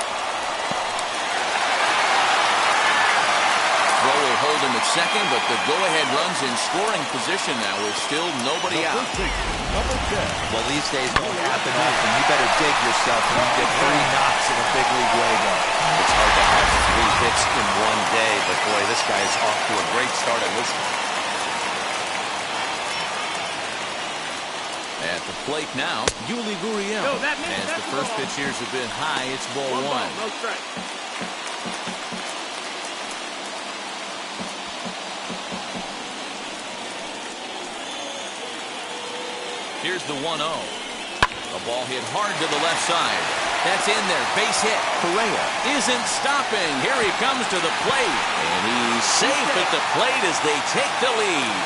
Throw will hold him at second, but the go-ahead run's in scoring position now with still nobody out. Well, these days don't happen often. You better dig yourself when you get 3 knocks in a big league waiver. It's hard to have 3 hits in one day, but boy, this guy's off to a great start on this one. At the plate now, Yuli Gurriel. As the first pitch here's a bit high, it's ball 1. Here's the 1-0. A ball hit hard to the left side. That's in there. Base hit. Correa isn't stopping. Here he comes to the plate. And he's safe at the plate as they take the lead.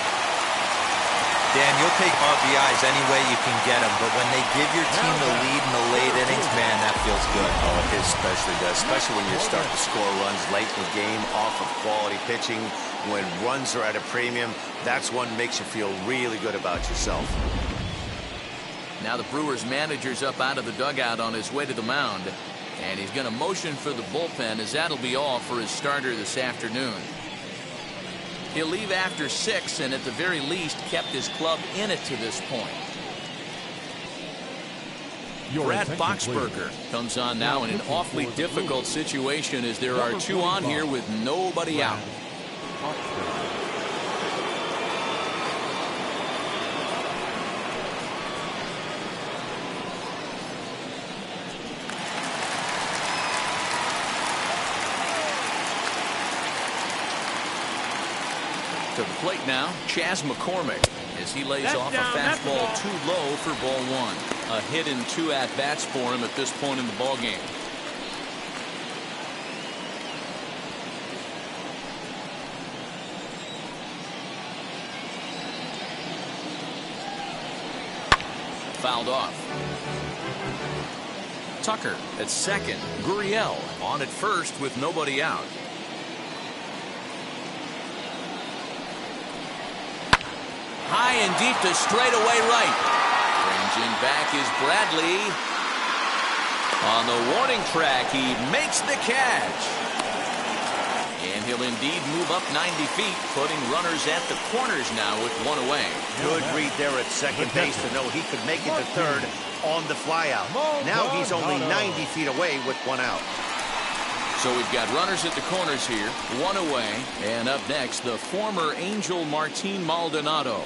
Dan, you'll take RBIs any way you can get them, but when they give your team the lead in the late innings, man, that feels good. Oh, it especially does, especially when you start to score runs late in the game off of quality pitching. When runs are at a premium, that's what makes you feel really good about yourself. Now the Brewers manager's up out of the dugout on his way to the mound, and he's going to motion for the bullpen as that'll be all for his starter this afternoon. He'll leave after 6 and at the very least kept his club in it to this point. Brad Boxberger comes on now in an awfully difficult situation as there are two on here with nobody out. To the plate now, Chas McCormick, as he lays off a fastball too low for ball one. A hit and 2 at-bats for him at this point in the ballgame. Fouled off. Tucker at second. Gurriel on at first with nobody out. High and deep to straightaway right. Ranging back is Bradley. On the warning track, he makes the catch. And he'll indeed move up 90 feet, putting runners at the corners now with one away. Good read there at second base to know he could make it to third on the flyout. Now he's only 90 feet away with one out. So we've got runners at the corners here, one away. And up next, the former Angel Martin Maldonado.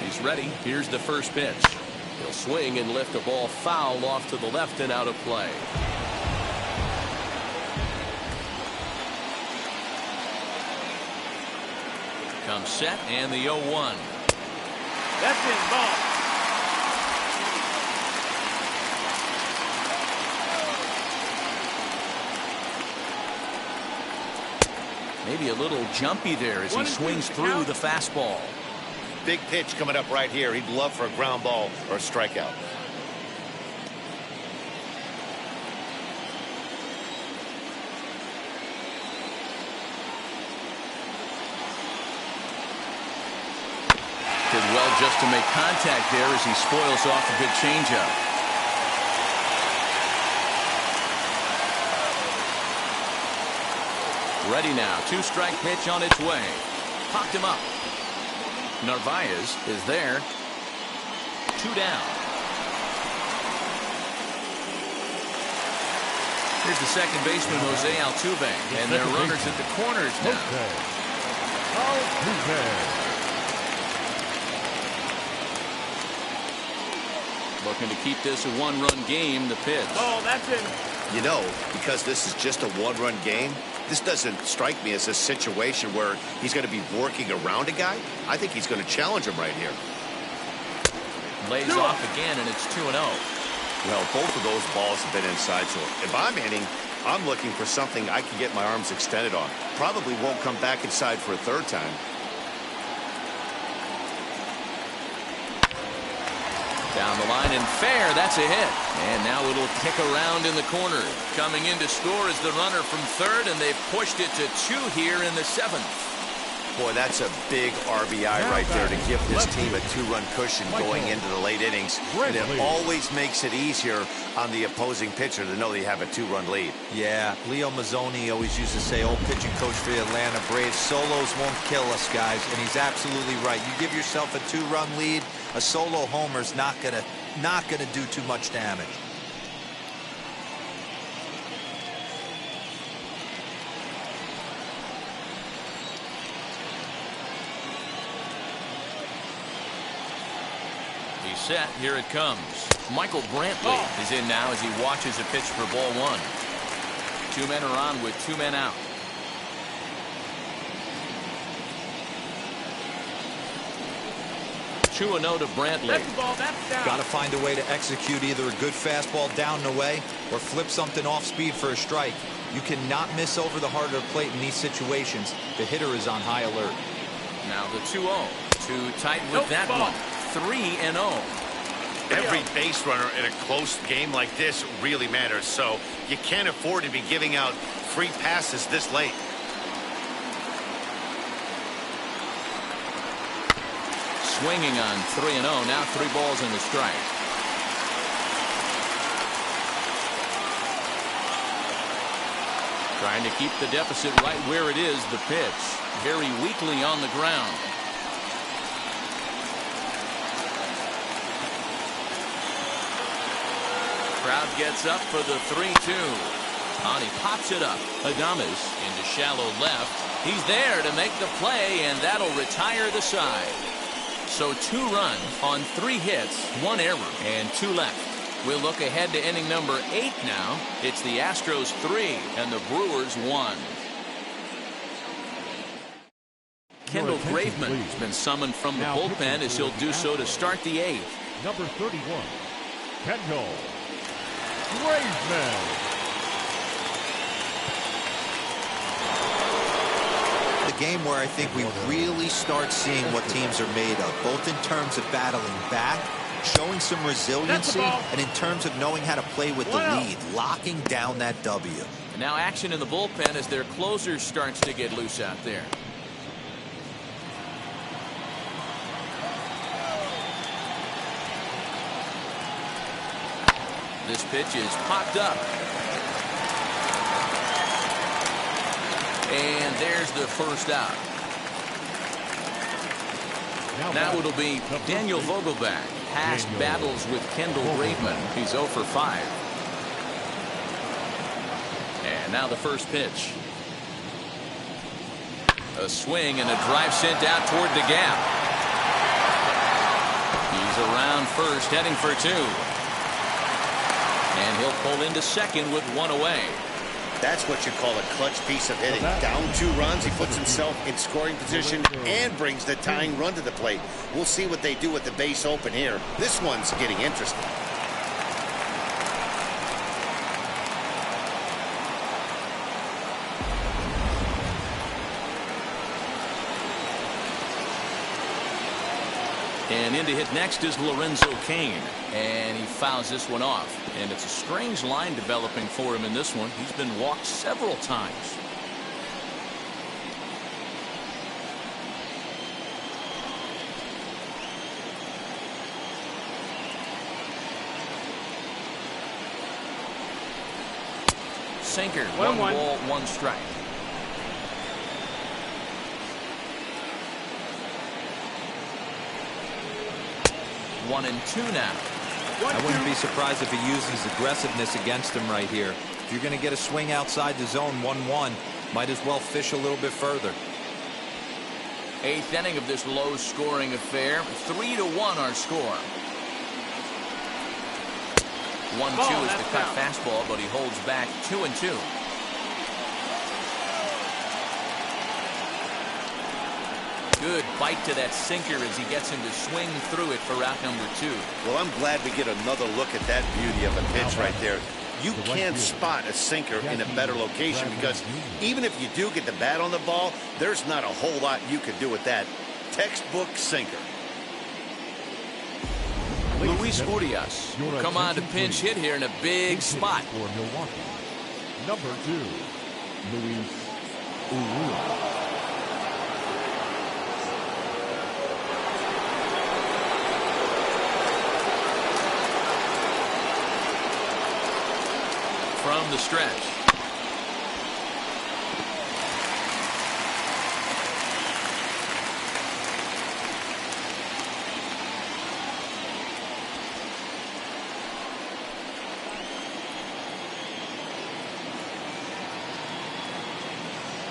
He's ready. Here's the first pitch. He'll swing and lift a ball foul off to the left and out of play. Comes set and the 0-1. That's in ball. Maybe a little jumpy there as he swings through the fastball. Big pitch coming up right here. He'd love for a ground ball or a strikeout. Did well just to make contact there as he spoils off a good changeup. Ready now. 2-strike pitch on its way. Popped him up. Narvaez is there. 2 down. Here's the second baseman, Jose Altuve. And they're runners at the corners now. Looking to keep this a 1-run game. The pitch. Oh, that's in. You know, because this is just a 1-run game, this doesn't strike me as a situation where he's going to be working around a guy. I think he's going to challenge him right here. Lays off again, and it's 2-0. Well, both of those balls have been inside, so if I'm inning, I'm looking for something I can get my arms extended on. Probably won't come back inside for a third time. Down the line and fair. That's a hit. And now it'll kick around in the corner. Coming in to score is the runner from third, and they've pushed it to 2 here in the 7th. Boy, that's a big RBI right there to give this team a 2-run cushion going into the late innings. And it always makes it easier on the opposing pitcher to know they have a 2-run lead. Yeah, Leo Mazzoni always used to say, old pitching coach for the Atlanta Braves, solos won't kill us, guys. And he's absolutely right. You give yourself a 2-run lead, a solo homer's not gonna do too much damage. He's set. Here it comes. Michael Brantley is in now as he watches a pitch for ball 1. 2 men are on with 2 men out. Two and 0 to Brantley. Got to find a way to execute either a good fastball down and away or flip something off speed for a strike. You cannot miss over the heart of the plate in these situations. The hitter is on high alert. Now the 2-0. Too tight with that one. 3-0. Every base runner in a close game like this really matters, so you can't afford to be giving out free passes this late. Swinging on 3-0. Now 3 balls and a strike. Trying to keep the deficit right where it is. The pitch very weakly on the ground. Crowd gets up for the 3-2. He pops it up. Adames into shallow left. He's there to make the play, and that'll retire the side. So 2 runs on 3 hits, 1 error, and 2 left. We'll look ahead to inning number 8 now. It's the Astros 3 and the Brewers 1. Kendall Graveman has been summoned from the bullpen as he'll do so to start the 8th. Number 31, Kendall Graveman. The game where I think we really start seeing what teams are made of, both in terms of battling back, showing some resiliency, and in terms of knowing how to play with the lead, locking down that W. And now action in the bullpen as their closer starts to get loose out there. This pitch is popped up. And there's the first out. Now it'll be Daniel Vogelback. Past battles with Kendall Graveman. He's 0 for 5. And now the first pitch. A swing and a drive sent out toward the gap. He's around first, heading for 2. And he'll pull into second with 1 away. That's what you call a clutch piece of hitting. Down 2 runs, he puts himself in scoring position and brings the tying run to the plate. We'll see what they do with the base open here. This one's getting interesting. And in to hit next is Lorenzo Cain. And he fouls this one off. And it's a strange line developing for him in this one. He's been walked several times. Sinker, 1 ball, 1 strike. One and 2 now. I wouldn't be surprised if he uses aggressiveness against him right here. If you're going to get a swing outside the zone 1-1, might as well fish a little bit further. 8th inning of this low-scoring affair. 3-1 our score. 1-2 is the cut fastball, but he holds back 2-2. Good bite to that sinker as he gets him to swing through it for out number 2. Well, I'm glad we get another look at that beauty of a pitch right there. You can't spot a sinker in a better location because even if you do get the bat on the ball, there's not a whole lot you could do with that. Textbook sinker. Luis Urias will come on to pinch hit here in a big spot. For Milwaukee, number 2, Luis Urias. From the stretch.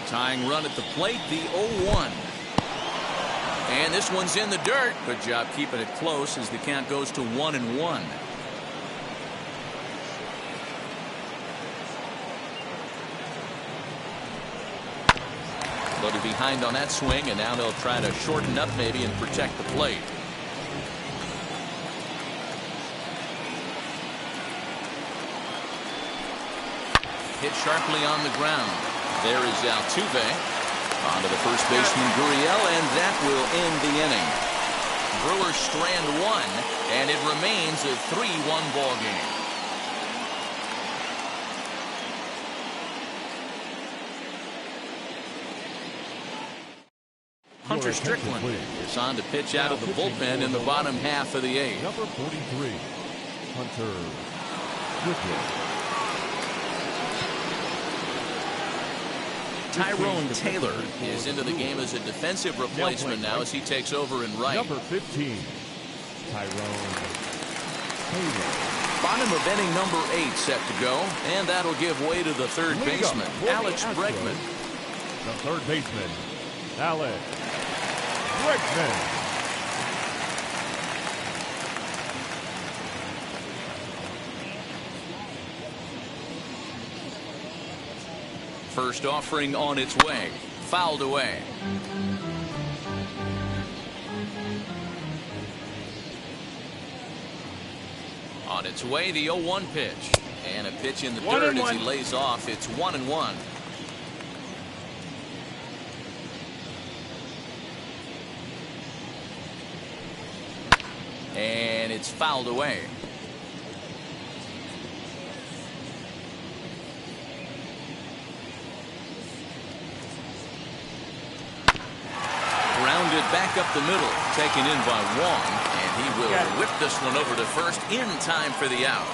Tying run at the plate, the 0-1. And this one's in the dirt. Good job keeping it close as the count goes to 1-1. Loaded behind on that swing, and now they'll try to shorten up maybe and protect the plate. Hit sharply on the ground. There is Altuve. On to the first baseman Gurriel, and that will end the inning. Brewers strand 1, and it remains a 3-1 ball game. Hunter Strickland is on to pitch out of the bullpen in the bottom half of the 8th. Number 43, Hunter Strickland. Tyrone Taylor is into the game as a defensive replacement now as he takes over in right. Number 15, Tyrone Taylor. Bottom of inning number 8 set to go, and that'll give way to the third baseman, Alex Bregman. The third baseman, Alex Bregman. First offering on its way. Fouled away. On its way, the 0-1 pitch. And a pitch in the dirt as he lays off. It's 1-1. And it's fouled away. Grounded back up the middle, taken in by Wong, and he will whip this one over to first in time for the out.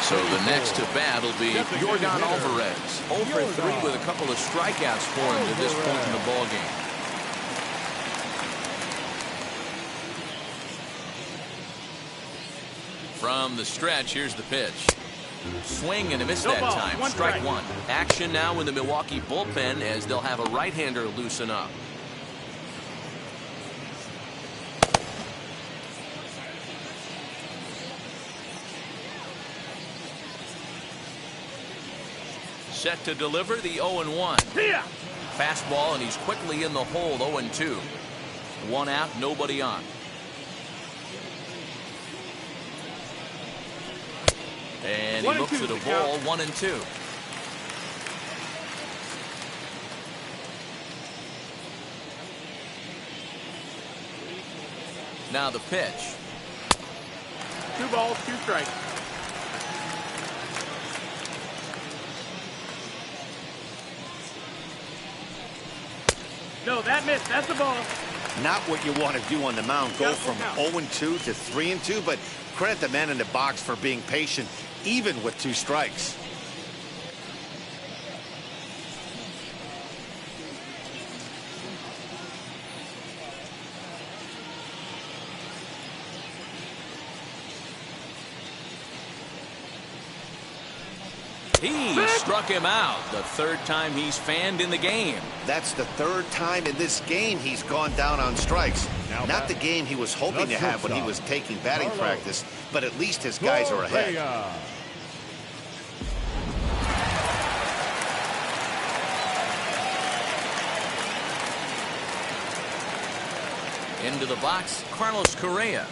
So the next to bat will be Yordan Alvarez. 0 for 3 with a couple of strikeouts for him to this point in the ballgame. From the stretch, here's the pitch. Swing and a miss that time. Strike one. Action now in the Milwaukee bullpen as they'll have a right-hander loosen up. Set to deliver the 0-1. Fastball, and he's quickly in the hole. 0-2. One out, nobody on. And he looks at a ball. 1-2. Now the pitch. 2 balls, 2 strikes. No, that missed. That's the ball. Not what you want to do on the mound. Go from 0-2 to 3-2, but credit the man in the box for being patient, even with 2 strikes. He struck him out. The third time he's fanned in the game. That's the 3rd time in this game he's gone down on strikes. Not the game he was hoping to have when he was taking batting practice, but at least his guys are ahead. Into the box, Carlos Correa,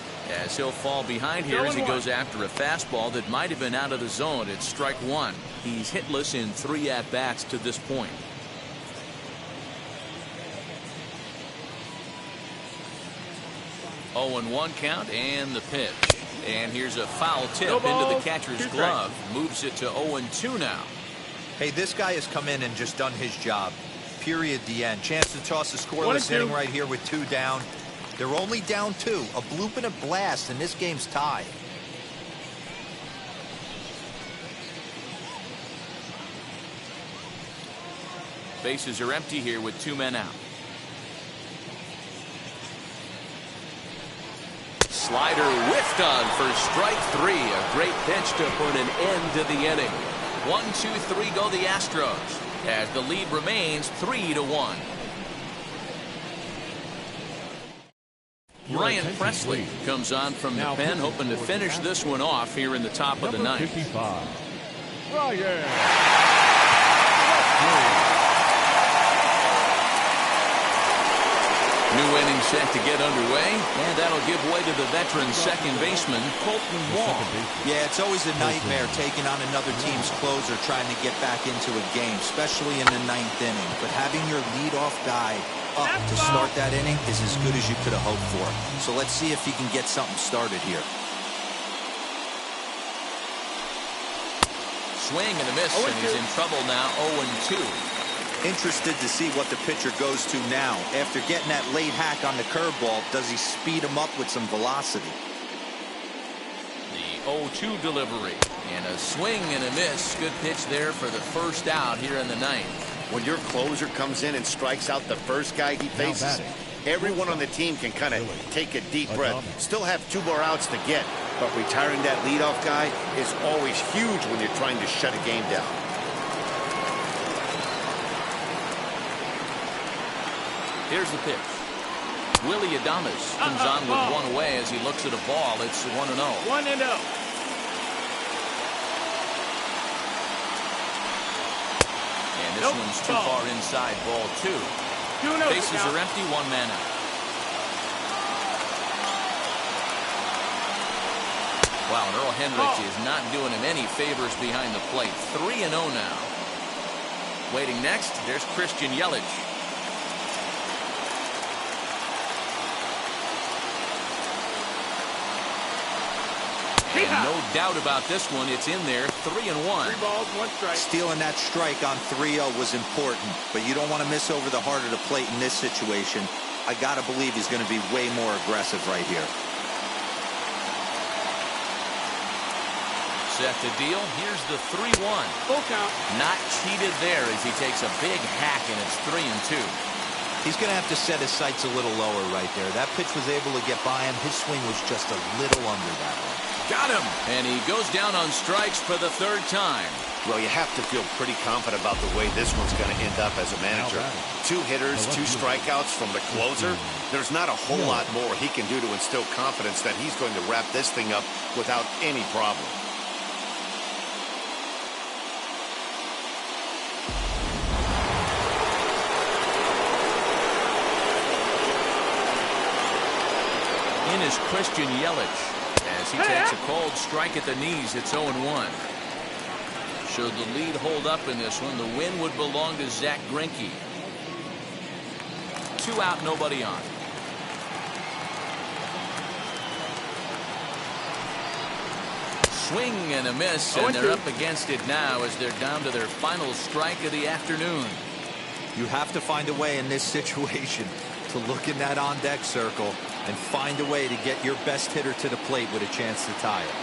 as he'll fall behind here as he goes after a fastball that might have been out of the zone. It's strike one. He's hitless in 3 at-bats to this point. Oh, and 1 count, and the pitch. And here's a foul tip into the catcher's glove. Moves it to 0-2 now. Hey, this guy has come in and just done his job. Period. The end. Chance to toss a scoreless inning right here with 2 down. They're only down 2. A bloop and a blast, and this game's tied. Bases are empty here with 2 men out. Slider whiffed on for strike 3. A great pitch to put an end to the inning. 1-2-3 go the Astros as the lead remains 3-1. Ryan Presley comes on from the pen, hoping to finish this one off here in the top of the 9th. 55, Ryan. New inning set to get underway, and that'll give way to the veteran second baseman, Colton Wong. Yeah, it's always a nightmare taking on another team's closer trying to get back into a game, especially in the 9th inning. But having your leadoff guy up to start that inning is as good as you could have hoped for. So let's see if he can get something started here. Swing and a miss, and he's in trouble now. 0-2. Interested to see what the pitcher goes to now. After getting that late hack on the curveball, does he speed him up with some velocity? The 0-2 delivery. And a swing and a miss. Good pitch there for the first out here in the ninth. When your closer comes in and strikes out the first guy he faces, everyone on the team can kind of take a deep breath. Still have 2 more outs to get, but retiring that leadoff guy is always huge when you're trying to shut a game down. Here's the pitch. Willie Adames comes on with one away as he looks at a ball. It's 1-0. 1-0. And this one's too far inside, ball 2. Bases are empty, 1 man out. Wow, and Earl Hendricks is not doing him any favors behind the plate. 3-0 now. Waiting next, there's Christian Yelich. And no doubt about this one, it's in there, 3-1. 3 balls, 1 strike. Stealing that strike on 3-0 was important, but you don't want to miss over the heart of the plate in this situation. I got to believe he's going to be way more aggressive right here. Set to deal. Here's the 3-1. Full count. Not cheated there as he takes a big hack, and it's 3-2. He's going to have to set his sights a little lower right there. That pitch was able to get by him. His swing was just a little under that one. Got him! And he goes down on strikes for the 3rd time. Well, you have to feel pretty confident about the way this one's going to end up as a manager. 2 hitters, 2 strikeouts from the closer. There's not a whole lot more he can do to instill confidence that he's going to wrap this thing up without any problem. In is Christian Yelich. As he takes a cold strike at the knees, it's 0-1. Should the lead hold up in this one, the win would belong to Zach Greinke. 2 out, nobody on. Swing and a miss, and they're up against it now as they're down to their final strike of the afternoon. You have to find a way in this situation to look in that on-deck circle and find a way to get your best hitter to the plate with a chance to tie it.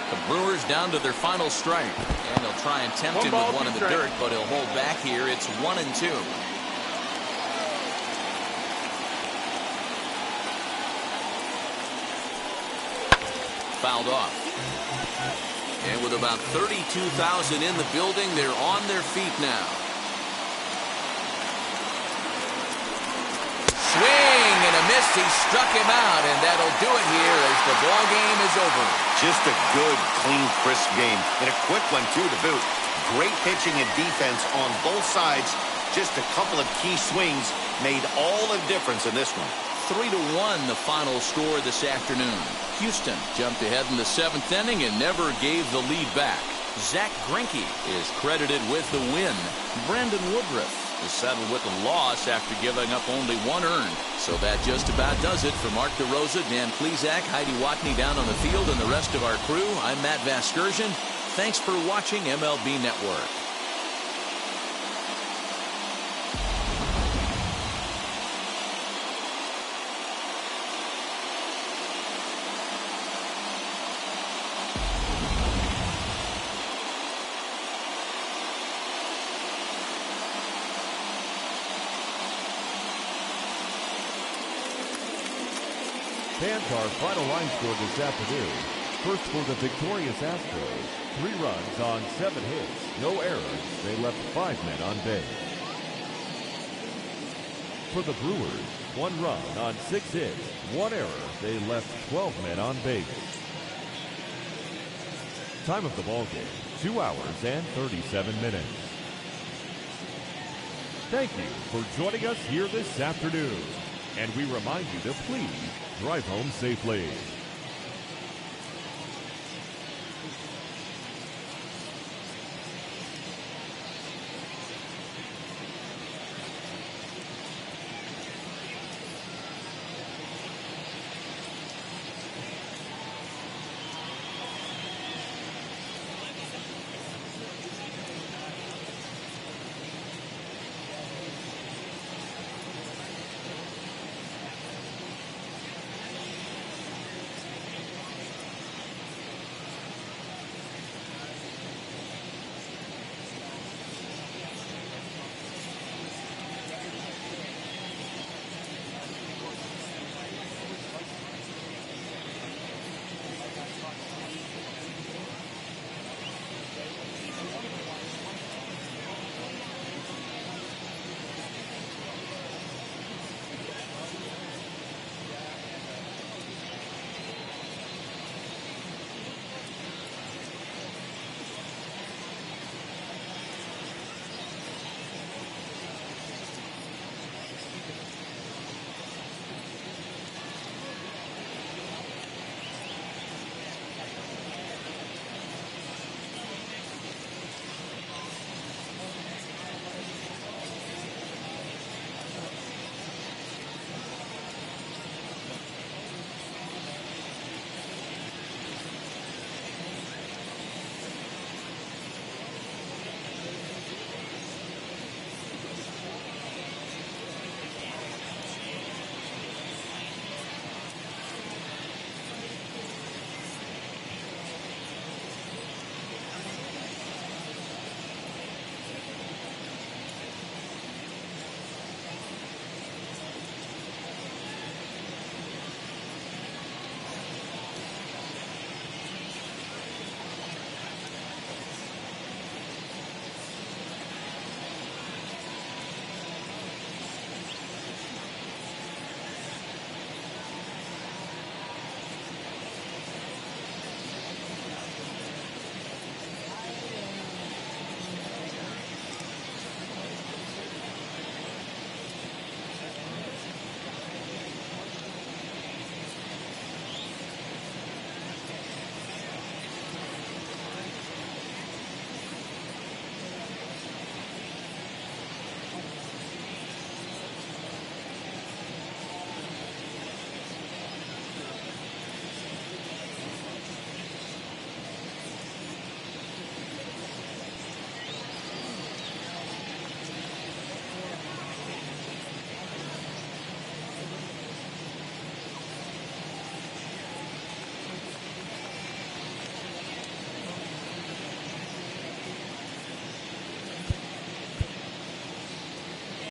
The Brewers down to their final strike, and they'll try and tempt him with one in the dirt, but he'll hold back here. It's 1-2. Fouled off. And with about 32,000 in the building, they're on their feet now. Swing and a miss. He struck him out, and that'll do it here as the ball game is over. Just a good, clean, crisp game. And a quick one, too, to boot. Great pitching and defense on both sides. Just a couple of key swings made all the difference in this one. 3-1 the final score this afternoon. Houston jumped ahead in the 7th inning and never gave the lead back. Zach Greinke is credited with the win. Brandon Woodruff is settled with a loss after giving up only 1 earned. So that just about does it. For Mark DeRosa, Dan Plesac, Heidi Watney down on the field, and the rest of our crew, I'm Matt Vasgersian. Thanks for watching MLB Network. Fans, our final line score this afternoon. First for the victorious Astros. 3 runs on 7 hits. No errors. They left 5 men on base. For the Brewers, 1 run on 6 hits. 1 error. They left 12 men on base. Time of the ball game, 2 hours and 37 minutes. Thank you for joining us here this afternoon. And we remind you to please drive home safely.